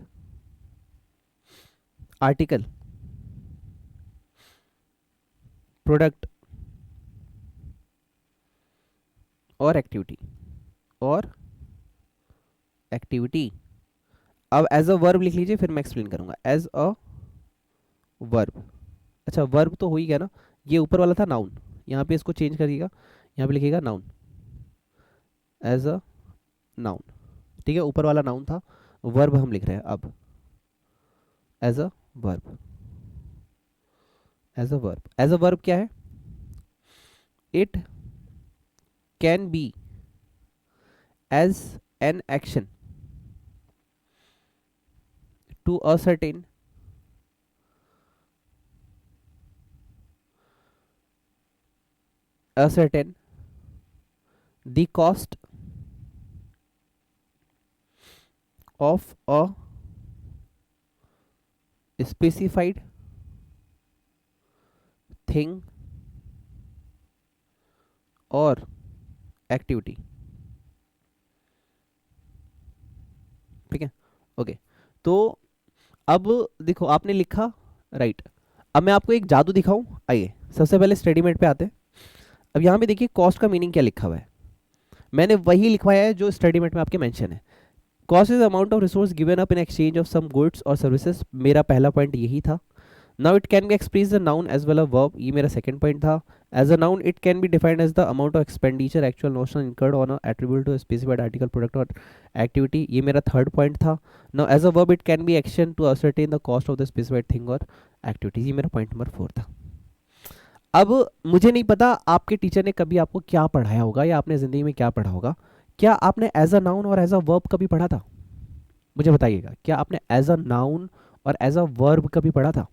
article, product और activity, और activity. अब as a verb लिख लीजिए, फिर मैं explain करूंगा। As a verb, अच्छा verb तो हो ही गया ना, ये ऊपर वाला था नाउन, यहाँ पे इसको चेंज करिएगा, यहाँ पे लिखिएगा नाउन, एज अ नाउन, ठीक है, ऊपर वाला नाउन था, वर्ब हम लिख रहे हैं अब as a verb. As a verb, as a verb क्या है? It can be as an action to ascertain the cost of a specified thing or activity, ठीक है। ओके, तो अब देखो आपने लिखा, राइट। अब मैं आपको एक जादू दिखाऊं, आइए सबसे पहले स्टडीमेट पे आते हैं। अब यहाँ पे देखिए कॉस्ट का मीनिंग क्या लिखा हुआ है, मैंने वही लिखवाया है जो स्टडीमेट में आपके मेंशन है। Cost is amount of resource given up in exchange of some goods और सर्विसेज, मेरा पहला पॉइंट यही था। Now it can be express the noun as well a verb, ये मेरा सेकंड पॉइंट था. As a noun it can be defined as the amount of expenditure actual notion incurred on attribute to specified article product और activity, ये मेरा थर्ड point था. Now as a verb it can be action to ascertain the cost of the specified thing और activity, ये मेरा point number 4 था. अब मुझे नहीं पता आपके टीचर ने कभी आपको क्या पढ़ाया होगा या आपने ज़िंदगी में क्या पढ़ा होगा. क्या आपने एज अ नाउन और एज अ वर्ब कभी पढ़ा था? मुझे बताइएगा, क्या आपने एज अ नाउन और एज अ वर्ब कभी पढ़ा था?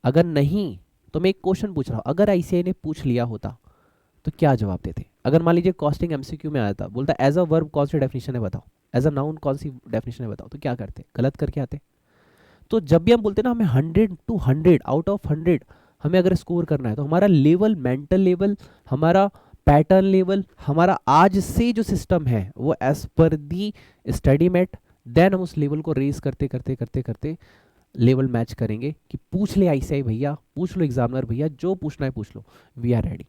अगर नहीं तो मैं एक क्वेश्चन पूछ रहा हूँ, अगर आईसीआई ने पूछ लिया होता तो क्या जवाब देते? अगर मान लीजिए कॉस्टिंग एमसीक्यू में आया था, बोलता एज अ वर्ब कौन सी डेफिनेशन है बताओ, एज अ नाउन कौन सी डेफिनेशन है बताओ, तो क्या करते? गलत करके आते. तो जब भी हम बोलते हैं ना हमें 100 to 100 आउट ऑफ 100 हमें अगर स्कोर करना है, तो हमारा लेवल, मेंटल लेवल, हमारा पैटर्न लेवल, हमारा आज से जो सिस्टम है वो एज पर दी स्टडी मेट, देन हम उस लेवल को रेज करते करते करते करते लेवल मैच करेंगे कि पूछ ले आईसीआई भैया, पूछ लो एग्जामिनर भैया, जो पूछना है पूछ लो, वी आर रेडी.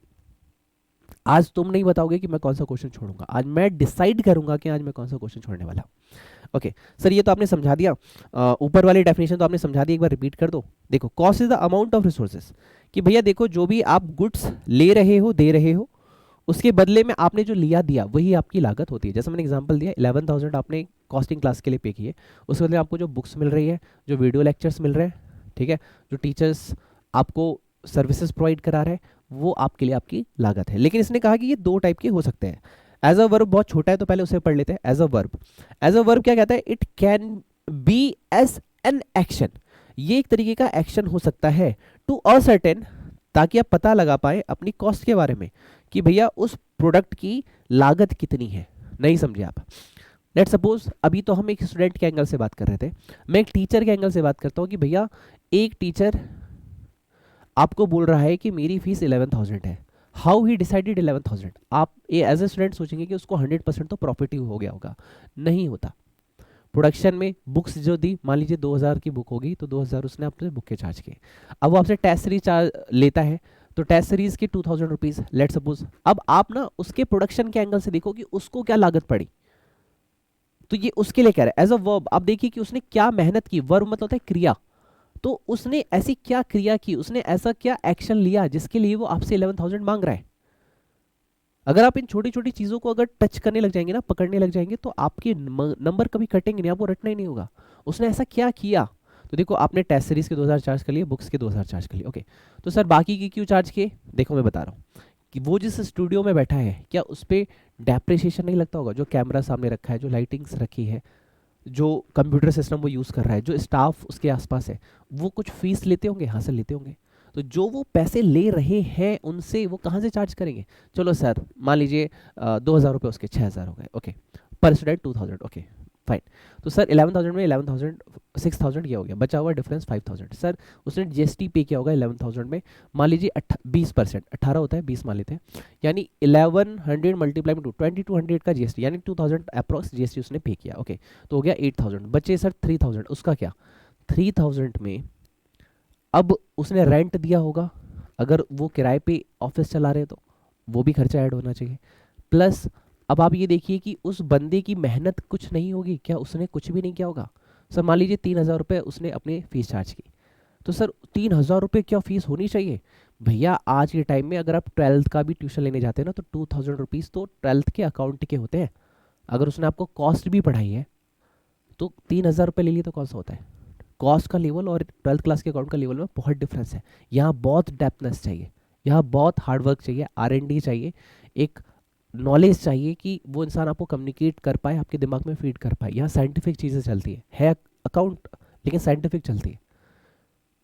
आज तुम नहीं बताओगे कि मैं कौन सा क्वेश्चन छोड़ूंगा, आज मैं डिसाइड करूंगा कि आज मैं कौन सा क्वेश्चन छोड़ने वाला हूं. ओके सर, ये तो आपने समझा दिया, ऊपर वाली डेफिनेशन तो आपने समझा दी, एक बार रिपीट कर दो. देखो, cost is the amount of resources, कि भैया देखो जो भी आप गुड्स ले रहे हो, दे रहे हो, उसके बदले में आपने जो लिया दिया वही आपकी लागत होती है. जैसे मैंने एग्जांपल दिया, 11,000 आपने कॉस्टिंग क्लास के लिए पे किए, उसके बदले आपको जो बुक्स मिल रही है, जो वीडियो लेक्चर्स मिल रहे हैं, ठीक है, जो टीचर्स आपको सर्विसेज प्रोवाइड करा रहे हैं, वो आपके लिए आपकी लागत है. लेकिन इसने कहा कि ये दो टाइप के हो सकते हैं. एज अ वर्ब बहुत छोटा है तो पहले उसे पढ़ लेते हैं. As a verb, as a verb क्या कहता है? It can be as an action, ये एक तरीके का एक्शन हो सकता है टू असर्टेन, ताकि आप पता लगा पाए अपनी कॉस्ट के बारे में कि भैया उस प्रोडक्ट की लागत कितनी है. नहीं समझे आप? लेट सपोज अभी तो हम एक स्टूडेंट के एंगल से बात कर रहे थे, मैं एक टीचर के एंगल से बात करता हूँ कि भैया एक टीचर आपको बोल रहा है कि मेरी फीस 11,000 है. How he decided 11,000? आप एज ए स्टूडेंट सोचेंगे कि उसको 100% तो प्रॉफिट ही हो गया होगा. नहीं होता. प्रोडक्शन में बुक्स जो दी, मान लीजिए 2,000 की बुक होगी तो 2,000 उसने आपसे बुक के चार्ज किए. अब वो आपसे टेस्ट सीरीज चार्ज लेता है, तो टेस्ट सीरीज के 2,000 रुपीज़ लेट सपोज. अब आप ना उसके प्रोडक्शन के एंगल से देखो कि उसको क्या लागत पड़ी, तो ये उसके लिए कह रहा है. एज अ वर्ब आप देखिए कि उसने क्या मेहनत की, वर्ब मतलब होता है क्रिया, तो उसने ऐसी क्या क्रिया की, उसने ऐसा क्या एक्शन लिया जिसके लिए वो आपसे 11,000 मांग रहा है. अगर आप इन छोटी छोटी चीज़ों को अगर टच करने लग जाएंगे ना, पकड़ने लग जाएंगे, तो आपके नंबर कभी कटेंगे नहीं, आपको रटना ही नहीं होगा उसने ऐसा क्या किया. तो देखो, आपने टेस्ट सीरीज के 2,000 चार्ज कर लिए, बुक्स के 2,000 चार्ज कर लिए, ओके. तो सर बाकी की क्यों चार्ज किए? देखो मैं बता रहा हूँ कि वो जिस स्टूडियो में बैठा है, क्या उस पर डेप्रिसिएशन नहीं लगता होगा? जो कैमरा सामने रखा है, जो लाइटिंग्स रखी है, जो कंप्यूटर सिस्टम वो यूज़ कर रहा है, जो स्टाफ उसके आसपास है, वो कुछ फीस लेते होंगे, हाँ सर लेते होंगे. तो जो वो पैसे ले रहे हैं उनसे वो कहाँ से चार्ज करेंगे? चलो सर मान लीजिए 2,000 रुपये उसके 6,000 हो गए, ओके, पर स्टूडेंट 2,000, ओके फाइन. तो सर 11,000 में 11,000 6,000 क्या हो गया, बचा हुआ डिफरेंस 5,000. सर उसने जीएसटी पे किया होगा 11,000 में, मान लीजिए 20%, 18 होता है, 20 मान लेते हैं, यानी 1100 मल्टीप्लाई में 2,200 का जीएसटी, यानी 2,000 अप्रॉक्स जीएसटी उसने पे किया, ओके. तो हो गया 8,000. बचे सर 3,000, उसका क्या? 3,000 में अब उसने रेंट दिया होगा, अगर वो किराए पे ऑफिस चला रहे तो वो भी खर्चा ऐड होना चाहिए. प्लस अब आप ये देखिए कि उस बंदे की मेहनत कुछ नहीं होगी क्या? उसने कुछ भी नहीं किया होगा. सर मान लीजिए 3,000 रुपये उसने अपने फीस चार्ज की, तो सर 3,000 रुपये क्या फीस होनी चाहिए? भैया आज के टाइम में अगर आप 12th का भी ट्यूशन लेने जाते हैं ना, तो 2,000 रुपीज़ तो 12th के अकाउंट के होते हैं. अगर उसने आपको कॉस्ट भी पढ़ाई है तो 3,000 रुपये ले लिए तो कौन सा होता है? कॉस्ट का लेवल और 12th क्लास के अकाउंट का लेवल में बहुत डिफरेंस है. यहाँ बहुत डेप्थनेस चाहिए, यहाँ बहुत हार्डवर्क चाहिए, R&D चाहिए, एक नॉलेज चाहिए कि वो इंसान आपको कम्युनिकेट कर पाए, आपके दिमाग में फीड कर पाए. यहाँ साइंटिफिक चीज़ें चलती है अकाउंट, लेकिन साइंटिफिक चलती है.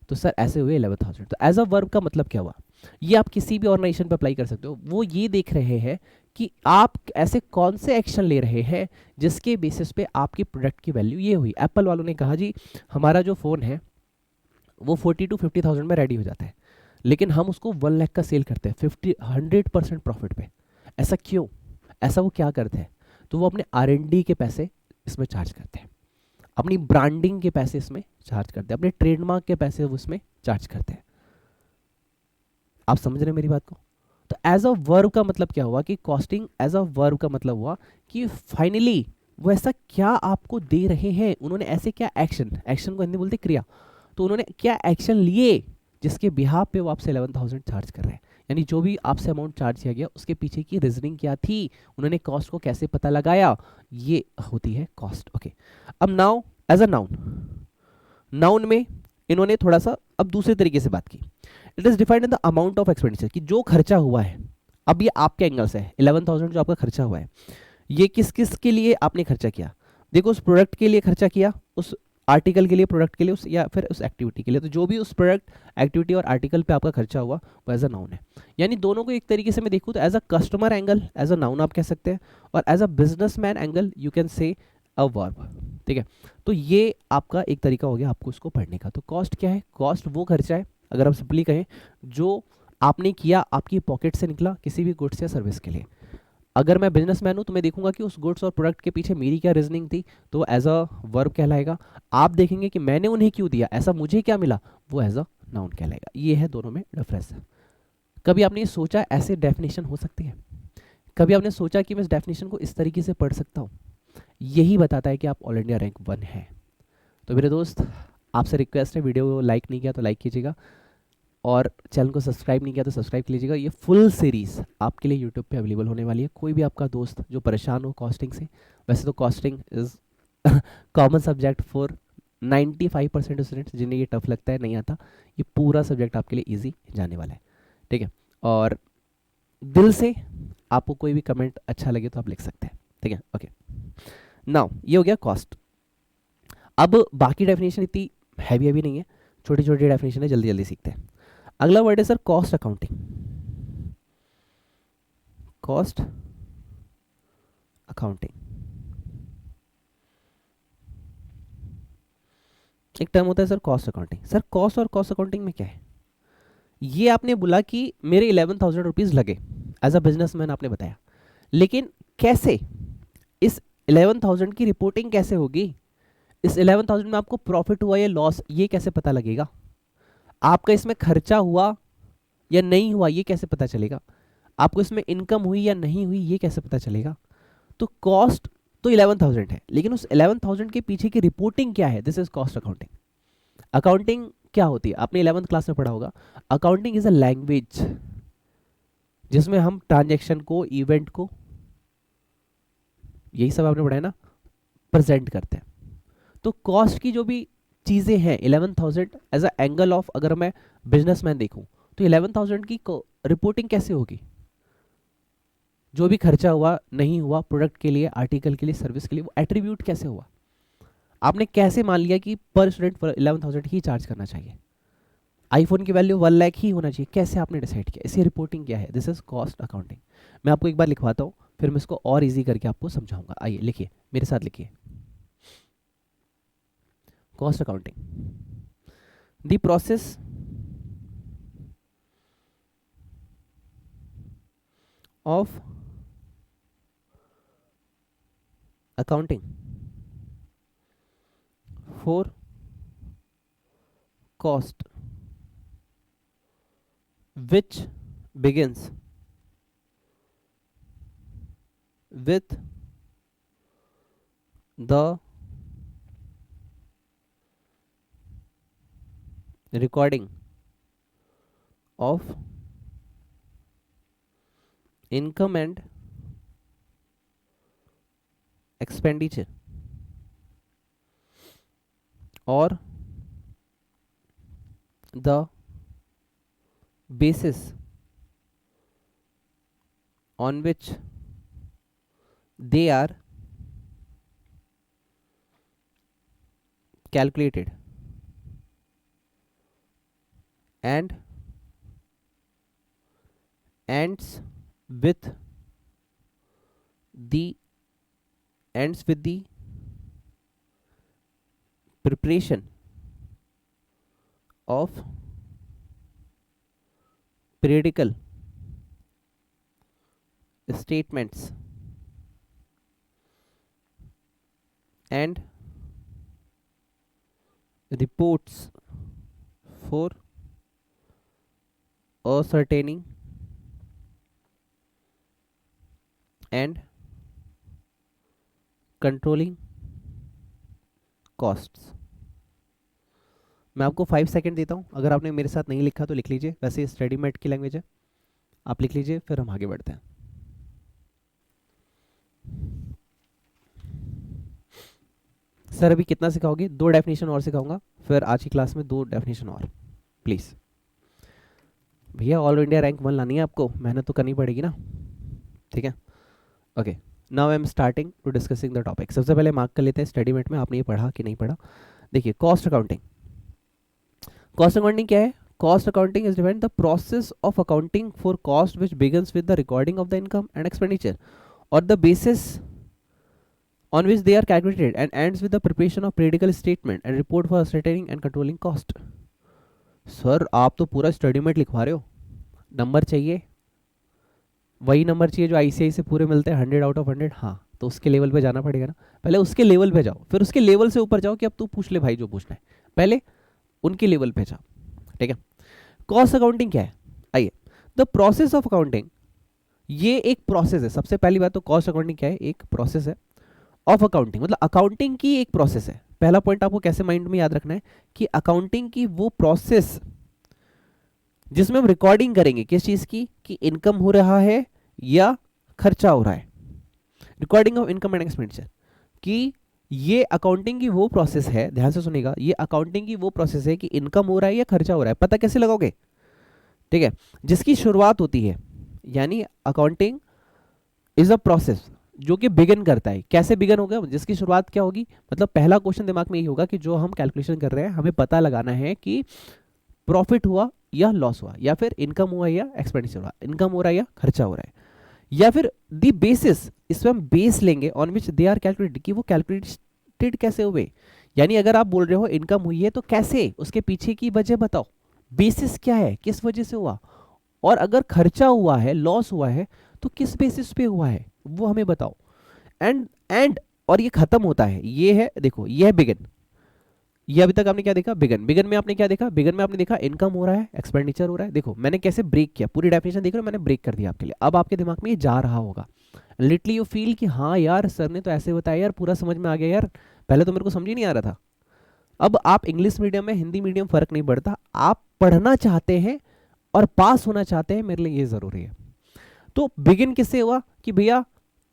तो सर ऐसे हुए 11,000. तो एज अ वर्ब का मतलब क्या हुआ? ये आप किसी भी ऑर्गेनाइजेशन पर अप्लाई कर सकते हो. वो ये देख रहे हैं कि आप ऐसे कौन से एक्शन ले रहे हैं जिसके बेसिस पे आपके प्रोडक्ट की वैल्यू ये हुई. एप्पल वालों ने कहा जी हमारा जो फ़ोन है वो 40 to 50,000 में रेडी हो जाता है, लेकिन हम उसको 1 लाख का सेल करते हैं 100% प्रॉफिट पे. ऐसा क्यों? ऐसा वो क्या करते हैं? तो वो अपने R&D के पैसे इसमें चार्ज करते हैं, अपनी ब्रांडिंग के पैसे इसमें चार्ज करते हैं, अपने ट्रेडमार्क के पैसे वो इसमें चार्ज करते हैं. आप समझ रहे हैं मेरी बात को? तो एज अ वर्ब का मतलब क्या हुआ कि कॉस्टिंग एज अ वर्ब का मतलब हुआ कि फाइनली वो ऐसा क्या आपको दे रहे हैं, उन्होंने ऐसे क्या एक्शन, एक्शन को हिंदी बोलते क्रिया, तो उन्होंने क्या एक्शन लिए जिसके बिहाफ पे वो आपसे 11,000 चार्ज कर रहे हैं, यानी जो भी आपसे अमाउंट चार्ज किया गया उसके पीछे की रीजनिंग क्या थी, उन्होंने कॉस्ट को कैसे पता लगाया, ये होती है कॉस्ट। ओके, अब now as a noun, noun में इन्होंने थोड़ा सा अब दूसरे तरीके से बात की। It is defined in the amount of expenditure, कि जो खर्चा हुआ है, अब ये आपके एंगल से है, 11,000 जो आपका खर्चा हुआ है, ये किस किस के लिए आपने खर्चा किया। देखो, उस प्रोडक्ट के लिए खर्चा किया, उस आर्टिकल के लिए, प्रोडक्ट के लिए, उस या फिर उस एक्टिविटी के लिए, तो जो भी उस प्रोडक्ट, एक्टिविटी और आर्टिकल पे आपका खर्चा हुआ वो एज अ नाउन है। यानी दोनों को एक तरीके से मैं देखूँ तो as a customer angle as a noun आप कह सकते हैं, और एज अ businessman angle you can say a verb. ठीक है, तो ये आपका एक तरीका हो गया आपको इसको पढ़ने का। तो कॉस्ट क्या है? कॉस्ट वो खर्चा है, अगर हम सिंपली कहें, जो आपने किया, आपकी पॉकेट से निकला किसी भी गुड्स या सर्विस के लिए। अगर मैं बिजनेसमैन हूँ तो मैं देखूंगा कि उस गुड्स और प्रोडक्ट के पीछे मेरी क्या रीजनिंग थी, तो एज अ वर्ब कहलाएगा। आप देखेंगे कि मैंने उन्हें क्यों दिया, ऐसा मुझे क्या मिला, वो एज अ नाउन कहलाएगा। ये है दोनों में डिफरेंस। कभी आपने ये सोचा ऐसे डेफिनेशन हो सकती है? कभी आपने सोचा कि मैं इस डेफिनेशन को इस तरीके से पढ़ सकता हूँ? यही बताता है कि आप ऑल इंडिया रैंक 1 हैं। तो मेरे दोस्त, आपसे रिक्वेस्ट है, वीडियो को लाइक नहीं किया तो लाइक कीजिएगा, और चैनल को सब्सक्राइब नहीं किया तो सब्सक्राइब कर लीजिएगा। ये फुल सीरीज़ आपके लिए यूट्यूब पे अवेलेबल होने वाली है। कोई भी आपका दोस्त जो परेशान हो कॉस्टिंग से, वैसे तो costing is common subject for 95% students, जिन्हें ये टफ लगता है, नहीं आता, ये पूरा सब्जेक्ट आपके लिए ईजी जाने वाला है। ठीक है, और दिल से आपको कोई भी कमेंट अच्छा लगे तो आप लिख सकते हैं। ठीक है, ओके। नाउ ये हो गया कॉस्ट। अब बाकी डेफिनेशन इतनी हैवी हैवी नहीं है, छोटी छोटी डेफिनेशन है, जल्दी जल्दी सीखते हैं। अगला वर्ड है sir cost accounting. Cost accounting एक टर्म होता है sir, cost accounting. Sir cost और कॉस्ट अकाउंटिंग में क्या है? ये आपने बोला कि मेरे 11,000 रुपीज़ लगे, एज अ बिजनेसमैन आपने बताया, लेकिन कैसे? इस 11,000 की रिपोर्टिंग कैसे होगी? इस 11,000 में आपको प्रॉफिट हुआ या लॉस, ये कैसे पता लगेगा? आपका इसमें खर्चा हुआ या नहीं हुआ, ये कैसे पता चलेगा? आपको इसमें इनकम हुई या नहीं हुई, ये कैसे पता चलेगा? तो कॉस्ट तो 11,000 है, लेकिन उस 11,000 के पीछे की रिपोर्टिंग क्या है? This is cost accounting. Accounting क्या होती है? आपने 11th क्लास में पढ़ा होगा। अकाउंटिंग इज अ लैंग्वेज जिसमें हम ट्रांजैक्शन को, इवेंट को, यही सब आपने पढ़ा है ना, प्रेजेंट करते हैं। तो कॉस्ट की जो भी चीज़ें हैं, 11,000 एज अ एंगल ऑफ, अगर मैं बिजनेसमैन देखूं तो 11,000 की रिपोर्टिंग कैसे होगी? जो भी खर्चा हुआ, नहीं हुआ, प्रोडक्ट के लिए, आर्टिकल के लिए, सर्विस के लिए, वो एट्रीब्यूट कैसे हुआ? आपने कैसे मान लिया कि पर स्टूडेंट 11,000 ही चार्ज करना चाहिए, आईफोन की वैल्यू 1 लाख ही होना चाहिए, कैसे आपने डिसाइड किया? इसकी रिपोर्टिंग क्या है? This is cost accounting. मैं आपको एक बार लिखवाता हूँ, फिर मैं इसको और इजी करके आपको समझाऊंगा। आइए लिखिए, मेरे साथ लिखिए। Cost accounting, the process of accounting for cost which begins with the recording of income and expenditure, or the basis on which they are calculated, and ends with the preparation of periodical statements and reports for ascertaining and controlling costs। मैं आपको 5 second देता हूँ, अगर आपने मेरे साथ नहीं लिखा तो लिख लीजिए, वैसे स्टडी मेट की लैंग्वेज है, आप लिख लीजिए, फिर हम आगे बढ़ते हैं। सर अभी कितना सिखाओगे? 2 डेफिनेशन और सिखाऊंगा, फिर आज की क्लास में 2 डेफिनेशन और, प्लीज़। भैया ऑल इंडिया रैंक 1 लानी है आपको, मेहनत तो करनी पड़ेगी ना, ठीक है। Okay, now I am starting to discussing the topic. सबसे पहले मार्क कर लेते हैं स्टडी मेट में आपने ये पढ़ा कि नहीं पढ़ा। देखिए, कॉस्ट अकाउंटिंग। कॉस्ट अकाउंटिंग क्या है? Cost accounting is defined the process of accounting for cost which begins with the recording of the income and expenditure or the basis on which they are calculated and ends with the preparation of periodical statement and report for ascertaining and controlling cost। Sir आप तो पूरा study met लिखवा रहे हो, number चाहिए, वही number चाहिए जो आईसीआई से पूरे मिलते हैं 100 आउट ऑफ 100। हाँ, तो उसके लेवल पे जाना पड़ेगा ना, पहले उसके लेवल पे जाओ, फिर उसके लेवल से ऊपर जाओ कि अब तू पूछ ले भाई जो पूछना है, पहले उनके लेवल पे जाओ, ठीक है। कॉस्ट अकाउंटिंग क्या है? आइए, द प्रोसेस ऑफ अकाउंटिंग, ये एक प्रोसेस है। सबसे पहली बात तो कॉस्ट अकाउंटिंग क्या है? एक प्रोसेस है ऑफ अकाउंटिंग, मतलब अकाउंटिंग की एक प्रोसेस है। पहला पॉइंट आपको कैसे माइंड में याद रखना है कि अकाउंटिंग की वो प्रोसेस जिसमें हम रिकॉर्डिंग करेंगे किस चीज की, कि इनकम हो रहा है या खर्चा हो रहा है, recording of income and expenditure, कि ये अकाउंटिंग की वो प्रोसेस है, ध्यान से सुनिएगा, ये अकाउंटिंग की वो प्रोसेस है कि इनकम हो रहा है या खर्चा हो रहा है। पता कैसे लगाओगे? ठीक है, जिसकी शुरुआत होती है, यानी अकाउंटिंग इज अ प्रोसेस जो कि बिगिन करता है। कैसे बिगिन होगा? जिसकी शुरुआत क्या होगी, मतलब पहला क्वेश्चन दिमाग में यही होगा कि जो हम कैलकुलेशन कर रहे हैं हमें पता लगाना है कि प्रॉफिट हुआ या लॉस हुआ, या फिर इनकम हुआ या एक्सपेंडिचर हुआ, इनकम हो रहा है या खर्चा हो रहा है, या फिर दी बेसिस, इसमें हम बेस लेंगे on which they are calculated, कि वो कैलकुलेटेड कैसे हुए। यानी अगर आप बोल रहे हो इनकम हुई है तो कैसे, उसके पीछे की वजह बताओ, बेसिस क्या है, किस वजह से हुआ, और अगर खर्चा हुआ है, लॉस हुआ है, तो किस बेसिस पे हुआ है वो हमें बताओ। एंड और ये खत्म होता है, ये है देखो, ये है बिगिन। ये अभी तक आपने क्या देखा? बिगन। बिगन में आपने क्या देखा? बिगन में आपने देखा इनकम हो रहा है, एक्सपेंडिचर हो रहा है। देखो मैंने कैसे ब्रेक किया, पूरी डेफिनेशन देख रहे हो, मैंने ब्रेक कर दिया आपके लिए। अब आपके दिमाग में ये जा रहा होगा, लिटली यू फील कि हाँ यार सर ने तो ऐसे बताया यार, पूरा समझ में आ गया यार, पहले तो मेरे को समझ ही नहीं आ रहा था। अब आप इंग्लिश मीडियम में, हिंदी मीडियम, फर्क नहीं पड़ता, आप पढ़ना चाहते हैं और पास होना चाहते हैं, मेरे लिए ये जरूरी है। तो बिगिन किससे हुआ कि भैया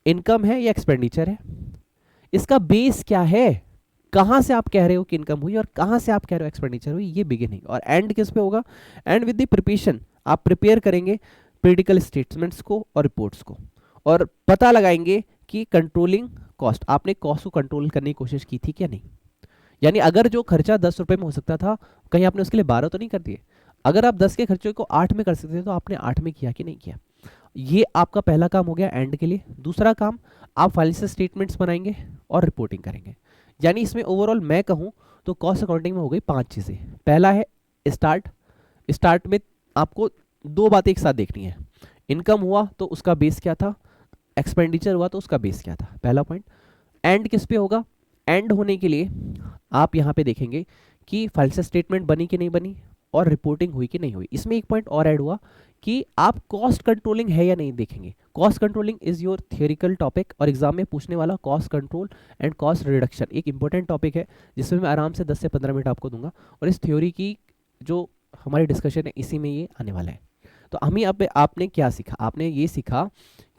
इनकम है या एक्सपेंडिचर है, इसका बेस क्या है, कहां से आप कह रहे हो कि इनकम हुई और कहां से आप कह रहे हो एक्सपेंडिचर हुई, ये बिगिनिंग। और एंड किस पे होगा? एंड विद द प्रिपरेशन, आप प्रिपेयर करेंगे पीरियडिकल स्टेटमेंट्स को और रिपोर्ट्स को, और पता लगाएंगे कि कंट्रोलिंग कॉस्ट, आपने कॉस्ट को कंट्रोल करने की कोशिश की थी क्या नहीं। यानी अगर जो खर्चा 10 रुपए में हो सकता था, कहीं आपने उसके लिए 12 तो नहीं कर दिए। अगर आप 10 के खर्चे को 8 में कर सकते थे तो आपने 8 में किया कि नहीं किया। ये आपका पहला काम हो गया एंड के लिए। दूसरा काम, आप फाइनेंशियल स्टेटमेंट्स बनाएंगे और रिपोर्टिंग करेंगे। यानी इसमें ओवरऑल मैं कहूं तो कॉस्ट अकाउंटिंग में हो गई 5 चीज़ें। पहला है स्टार्ट। स्टार्ट में आपको 2 बातें एक साथ देखनी है, इनकम हुआ तो उसका बेस क्या था, एक्सपेंडिचर हुआ तो उसका बेस क्या था, पहला पॉइंट। एंड किस पे होगा? एंड होने के लिए आप यहाँ पे देखेंगे कि फाइनेंशियल स्टेटमेंट बनी कि नहीं बनी और रिपोर्टिंग हुई कि नहीं हुई। इसमें एक पॉइंट और ऐड हुआ कि आप कॉस्ट कंट्रोलिंग है या नहीं देखेंगे। Cost controlling is your theoretical topic, और एग्जाम में पूछने वाला cost control and cost reduction एक इंपॉर्टेंट टॉपिक है, जिसमें मैं आराम से 10 से 15 मिनट आपको दूंगा, और इस थ्योरी की जो हमारी डिस्कशन है इसी में ये आने वाला है। तो हम ही आपने क्या सीखा? आपने ये सीखा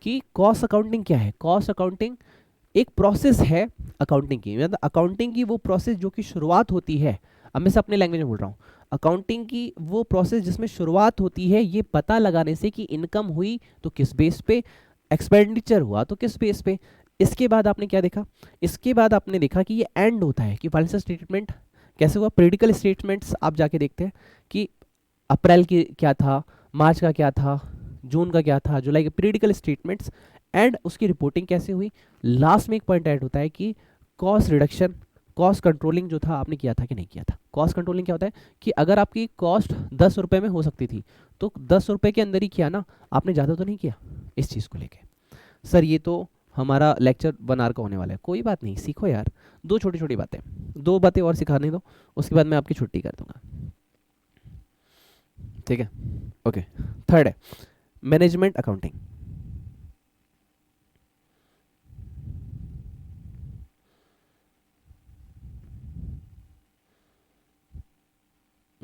कि कॉस्ट अकाउंटिंग क्या है। कॉस्ट अकाउंटिंग एक प्रोसेस है अकाउंटिंग की, मतलब अकाउंटिंग की वो प्रोसेस जो कि शुरुआत होती है, अब मैं से अपने लैंग्वेज में बोल रहा हूँ, अकाउंटिंग की वो प्रोसेस जिसमें शुरुआत होती है ये पता लगाने से कि इनकम हुई तो किस बेस पे, एक्सपेंडिचर हुआ तो किस बेस पे। इसके बाद आपने क्या देखा? इसके बाद आपने देखा कि ये एंड होता है कि फाइनेंशियल स्टेटमेंट कैसे हुआ। पीरियडिकल स्टेटमेंट्स आप जाके देखते हैं कि अप्रैल की क्या था, मार्च का क्या था, जून का क्या था, जुलाई के पीरियडिकल स्टेटमेंट्स, एंड उसकी रिपोर्टिंग कैसे हुई। लास्ट में एक पॉइंट ऐड होता है कि कॉस्ट रिडक्शन, कॉस्ट कंट्रोलिंग जो था आपने किया था कि नहीं किया था। कॉस्ट कंट्रोलिंग क्या होता है कि अगर आपकी कॉस्ट 10 रुपए में हो सकती थी तो 10 रुपए के अंदर ही किया ना, आपने ज़्यादा तो नहीं किया। इस चीज़ को लेके सर ये तो हमारा लेक्चर 1 आवर का होने वाला है, कोई बात नहीं, सीखो यार, 2 छोटी छोटी बातें, 2 बातें और सिखाने दो, उसके बाद मैं आपकी छुट्टी कर दूंगा, ठीक है। ओके, थर्ड है management accounting.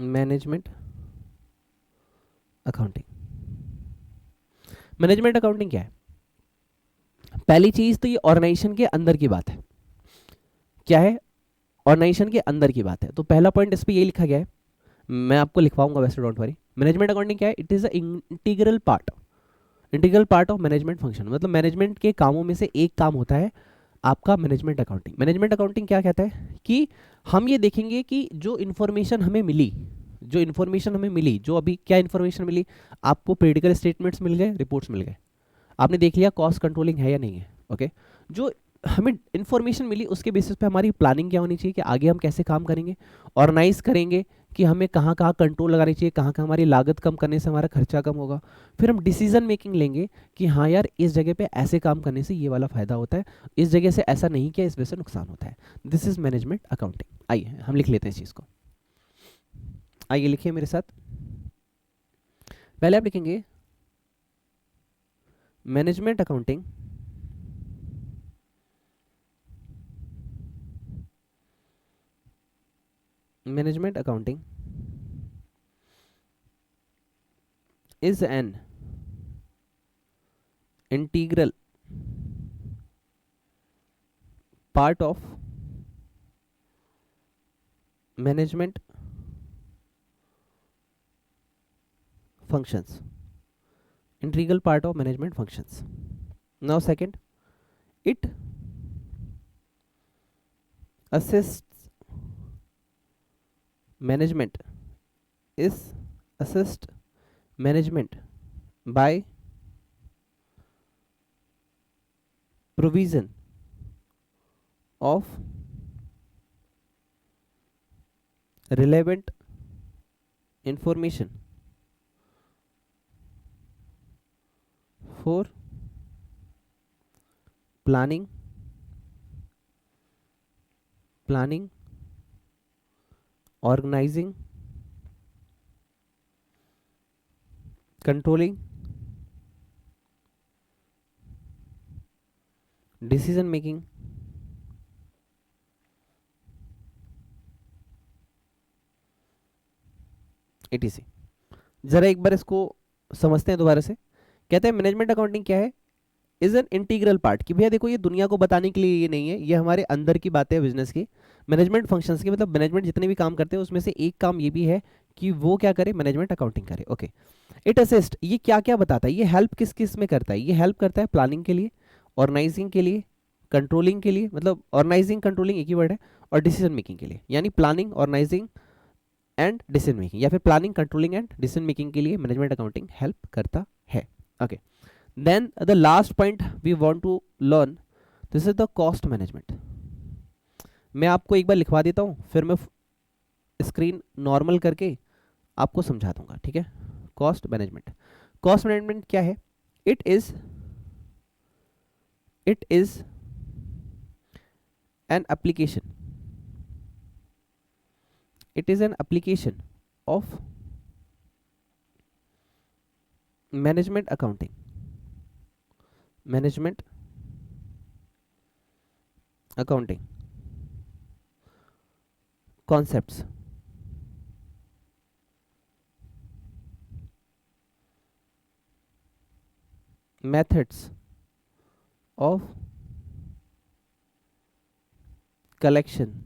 Management accounting. Management accounting क्या है? पहली चीज तो ये ऑर्गेनाइजेशन के अंदर की बात है। क्या है? ऑर्गेनाइजेशन के अंदर की बात है। तो पहला पॉइंट इस पे ये लिखा गया है, मैं आपको लिखवाऊंगा वैसे, डोंट वरी। मैनेजमेंट अकाउंटिंग क्या है? It is a integral part of management function. मतलब मैनेजमेंट के कामों में से एक काम होता है आपका मैनेजमेंट अकाउंटिंग। मैनेजमेंट अकाउंटिंग क्या कहता है कि हम ये देखेंगे कि जो इन्फॉर्मेशन हमें मिली, जो अभी क्या इन्फॉर्मेशन मिली आपको, पीरियडिकल स्टेटमेंट्स मिल गए, रिपोर्ट्स मिल गए, आपने देख लिया कॉस्ट कंट्रोलिंग है या नहीं है। ओके, जो हमें इन्फॉर्मेशन मिली उसके बेसिस पे हमारी प्लानिंग क्या होनी चाहिए कि आगे हम कैसे काम करेंगे, ऑर्गेनाइज करेंगे कि हमें कहाँ कहाँ कंट्रोल लगानी चाहिए, कहाँ कहाँ हमारी लागत कम करने से हमारा खर्चा कम होगा। फिर हम डिसीजन मेकिंग लेंगे कि हाँ यार इस जगह पे ऐसे काम करने से ये वाला फायदा होता है, इस जगह से ऐसा नहीं किया इस वजह से नुकसान होता है। This is management accounting. आइए हम लिख लेते हैं इस चीज़ को। आइए लिखिए मेरे साथ। पहले आप लिखेंगे management accounting is an integral part of management functions. Integral part of management functions. Now second, it assists management by provision of relevant information for planning, organizing, controlling, decision making, etc. जरा एक बार इसको समझते हैं दोबारा से। कहते हैं management accounting क्या है? Is an integral part. कि भैया देखो ये दुनिया को बताने के लिए ये नहीं है, ये हमारे अंदर की बातें है बिजनेस की, मैनेजमेंट फंक्शंस की। मतलब मैनेजमेंट जितने भी काम करते हैं उसमें से एक काम ये भी है कि वो क्या करे, मैनेजमेंट अकाउंटिंग करे। ओके, इट असिस्ट, ये क्या क्या बताता है, ये हेल्प किस किस में करता है? ये हेल्प करता है प्लानिंग के लिए, ऑर्गेनाइजिंग के लिए, कंट्रोलिंग के लिए, मतलब ऑर्गेनाइजिंग कंट्रोलिंग एक ही वर्ड है, और डिसीजन मेकिंग के लिए। यानी planning, organizing and decision making, या फिर planning, controlling and decision making के लिए मैनेजमेंट अकाउंटिंग हेल्प करता है। Okay, then the last point we want to learn, this is the cost management. मैं आपको एक बार लिखवा देता हूँ, फिर मैं स्क्रीन नॉर्मल करके आपको समझा दूंगा, ठीक है? कॉस्ट मैनेजमेंट क्या है? It is an application of management accounting concepts, methods of collection,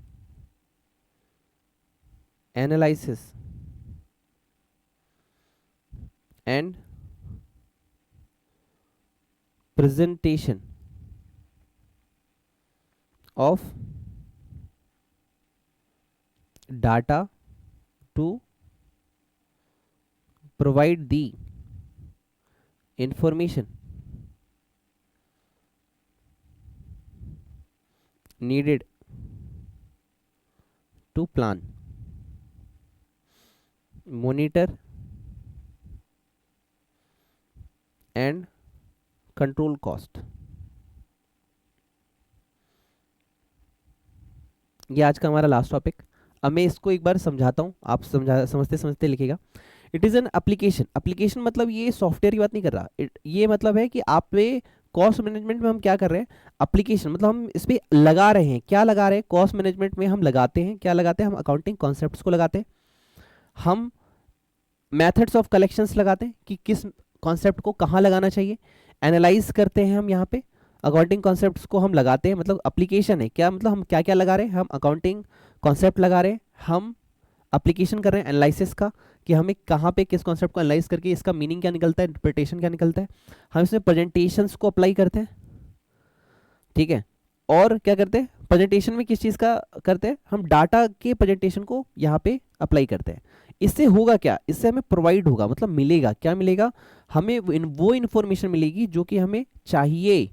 analysis and presentation of data to provide the information needed to plan, monitor and control cost. ये आज का हमारा लास्ट टॉपिक। अब मैं इसको एक बार समझाता हूँ, आप समझते समझते लिखेगा। इट इज़ एन एप्लीकेशन मतलब ये सॉफ्टवेयर की बात नहीं कर रहा, ये मतलब है कि आप पे कॉस्ट मैनेजमेंट में हम क्या कर रहे हैं, एप्लीकेशन मतलब हम इस पर लगा रहे हैं। क्या लगा रहे हैं? कॉस्ट मैनेजमेंट में हम लगाते हैं, क्या लगाते हैं? हम अकाउंटिंग कॉन्सेप्ट्स को लगाते हैं, हम मेथड्स ऑफ कलेक्शंस लगाते हैं कि किस कॉन्सेप्ट को कहाँ लगाना चाहिए, एनालाइज करते हैं हम यहाँ पे अकाउंटिंग कॉन्सेप्ट्स को हम लगाते हैं, मतलब एप्लीकेशन है क्या, मतलब हम क्या क्या लगा रहे हैं, हम अकाउंटिंग कॉन्सेप्ट लगा रहे हैं, हम एप्लीकेशन कर रहे हैं एनालिसिस का कि हमें कहाँ पे किस कॉन्सेप्ट को एनालाइज करके इसका मीनिंग क्या निकलता है, इंटरप्रिटेशन क्या निकलता है, हम इसमें प्रेजेंटेशंस को अप्लाई करते हैं, ठीक है। और क्या करते हैं प्रेजेंटेशन में, किस चीज़ का करते हैं, हम डाटा के प्रेजेंटेशन को यहाँ पे अप्लाई करते हैं। इससे होगा क्या, इससे हमें प्रोवाइड होगा, मतलब मिलेगा क्या, मिलेगा हमें वो इन्फॉर्मेशन मिलेगी जो कि हमें चाहिए।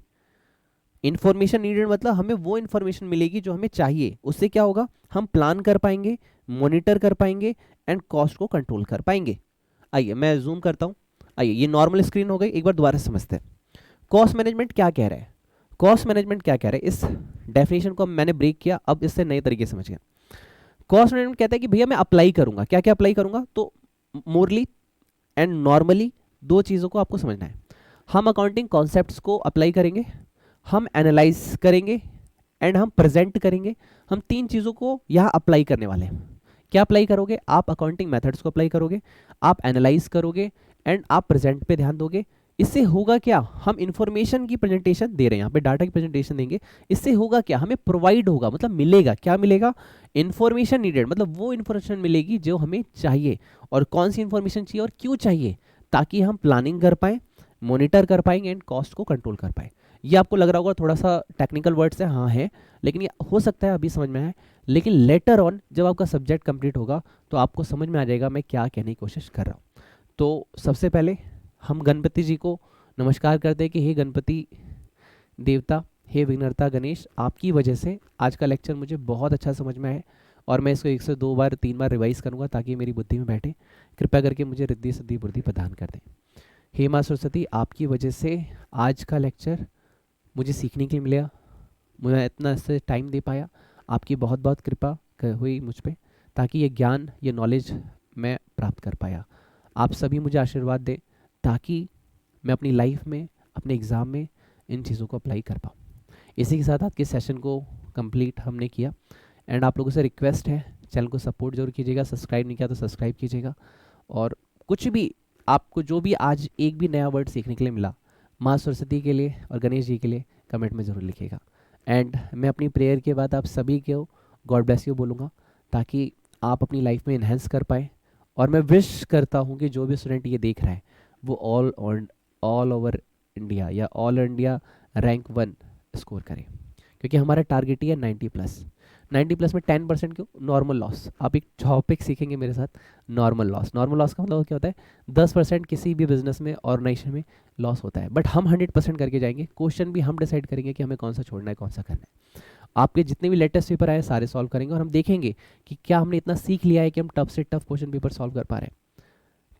इन्फॉर्मेशन नीडेड मतलब हमें वो इन्फॉर्मेशन मिलेगी जो हमें चाहिए। उससे क्या होगा, हम प्लान कर पाएंगे, मॉनिटर कर पाएंगे एंड कॉस्ट को कंट्रोल कर पाएंगे। आइए मैं जूम करता हूँ। आइए ये नॉर्मल स्क्रीन हो गई, एक बार दोबारा समझते हैं कॉस्ट मैनेजमेंट क्या कह रहा है। कॉस्ट मैनेजमेंट क्या कह रहा है, इस डेफिनेशन को मैंने ब्रेक किया, अब इससे नए तरीके से समझ गए। कॉस्ट मैनेजमेंट कहता है कि भैया मैं अप्लाई करूंगा, क्या क्या अप्लाई करूंगा, तो मोरली एंड नॉर्मली दो चीज़ों को आपको समझना है। हम अकाउंटिंग कॉन्सेप्ट्स को अप्लाई करेंगे, हम एनालाइज करेंगे एंड हम प्रेजेंट करेंगे। हम तीन चीज़ों को यहाँ अप्लाई करने वाले हैं। क्या अप्लाई करोगे, आप अकाउंटिंग मेथड्स को अप्लाई करोगे, आप एनालाइज करोगे एंड आप प्रेजेंट पे ध्यान दोगे। इससे होगा क्या, हम इंफॉर्मेशन की प्रेजेंटेशन दे रहे हैं, यहाँ पे डाटा की प्रेजेंटेशन देंगे। इससे होगा क्या, हमें प्रोवाइड होगा, मतलब मिलेगा, क्या मिलेगा, इंफॉर्मेशन नीडेड, मतलब वो इंफॉर्मेशन मिलेगी जो हमें चाहिए। और कौन सी इंफॉर्मेशन चाहिए और क्यों चाहिए, ताकि हम प्लानिंग कर पाएँ, मॉनिटर कर पाएंगे एंड कॉस्ट को कंट्रोल कर पाए। ये आपको लग रहा होगा थोड़ा सा टेक्निकल वर्ड्स है, हाँ है, लेकिन ये हो सकता है अभी समझ में आए, लेकिन लेटर ऑन जब आपका सब्जेक्ट कंप्लीट होगा तो आपको समझ में आ जाएगा मैं क्या कहने की कोशिश कर रहा हूँ। तो सबसे पहले हम गणपति जी को नमस्कार करते हैं कि हे गणपति देवता, हे विघ्नहर्ता गणेश, आपकी वजह से आज का लेक्चर मुझे बहुत अच्छा समझ में आया और मैं इसको 1 से 2 बार 3 बार रिवाइज करूँगा ताकि मेरी बुद्धि में बैठे। कृपया करके मुझे रिद्धि सिद्धि बुद्धि प्रदान कर दें। हे माँ सरस्वती, आपकी वजह से आज का लेक्चर मुझे सीखने के लिए मिला, मुझे इतना इससे टाइम दे पाया, आपकी बहुत बहुत कृपा हुई मुझ पर, ताकि ये ज्ञान, ये नॉलेज मैं प्राप्त कर पाया। आप सभी मुझे आशीर्वाद दें ताकि मैं अपनी लाइफ में, अपने एग्ज़ाम में इन चीज़ों को अप्लाई कर पाऊँ। इसी के साथ आज के सेशन को कंप्लीट हमने किया एंड आप लोगों से रिक्वेस्ट है, चैनल को सपोर्ट जरूर कीजिएगा, सब्सक्राइब नहीं किया तो सब्सक्राइब कीजिएगा। और कुछ भी आपको जो भी आज एक भी नया वर्ड सीखने के लिए मिला, माँ सरस्वती के लिए और गणेश जी के लिए कमेंट में ज़रूर लिखिएगा। एंड मैं अपनी प्रेयर के बाद आप सभी को गॉड ब्लेस यू बोलूँगा ताकि आप अपनी लाइफ में इन्हेंस कर पाएँ। और मैं विश करता हूँ कि जो भी स्टूडेंट ये देख रहा है वो ऑल ओवर इंडिया या ऑल इंडिया रैंक 1 स्कोर करे, क्योंकि हमारा टारगेट ही है 90+। 90+ में 10% क्यों, नॉर्मल लॉस। आप एक टॉपिक सीखेंगे मेरे साथ, नॉर्मल लॉस। नॉर्मल लॉस का मतलब क्या होता है, 10% किसी भी बिजनेस में ऑर्गेनाइजेशन में लॉस होता है, बट हम 100% करके जाएंगे। क्वेश्चन भी हम डिसाइड करेंगे कि हमें कौन सा छोड़ना है, कौन सा करना है। आपके जितने भी लेटेस्ट पेपर आए सारे सॉल्व करेंगे और हम देखेंगे कि क्या हमने इतना सीख लिया है कि हम टफ से टफ क्वेश्चन पेपर सॉल्व कर पा रहे हैं।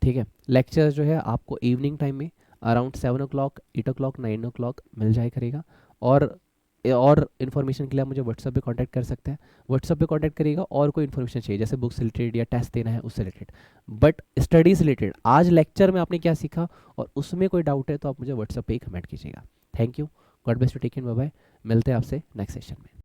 ठीक है, लेक्चर जो है आपको इवनिंग टाइम में अराउंड 7 o'clock, 8 o'clock, 9 o'clock मिल जाया करेगा। और इन्फॉर्मेशन के लिए आप मुझे व्हाट्सएप पे कांटेक्ट कर सकते हैं। व्हाट्सएप पे कांटेक्ट करिएगा और कोई इन्फॉर्मेशन चाहिए जैसे बुक्स रिलेटेड या टेस्ट देना है उससे रिलेटेड, बट स्टडीज रिलेटेड आज लेक्चर में आपने क्या सीखा और उसमें कोई डाउट है तो आप मुझे व्हाट्सएप पे ही कमेंट कीजिएगा। Thank you, god bless you, take care, bye bye. मिलते हैं आपसे नेक्स्ट सेशन में।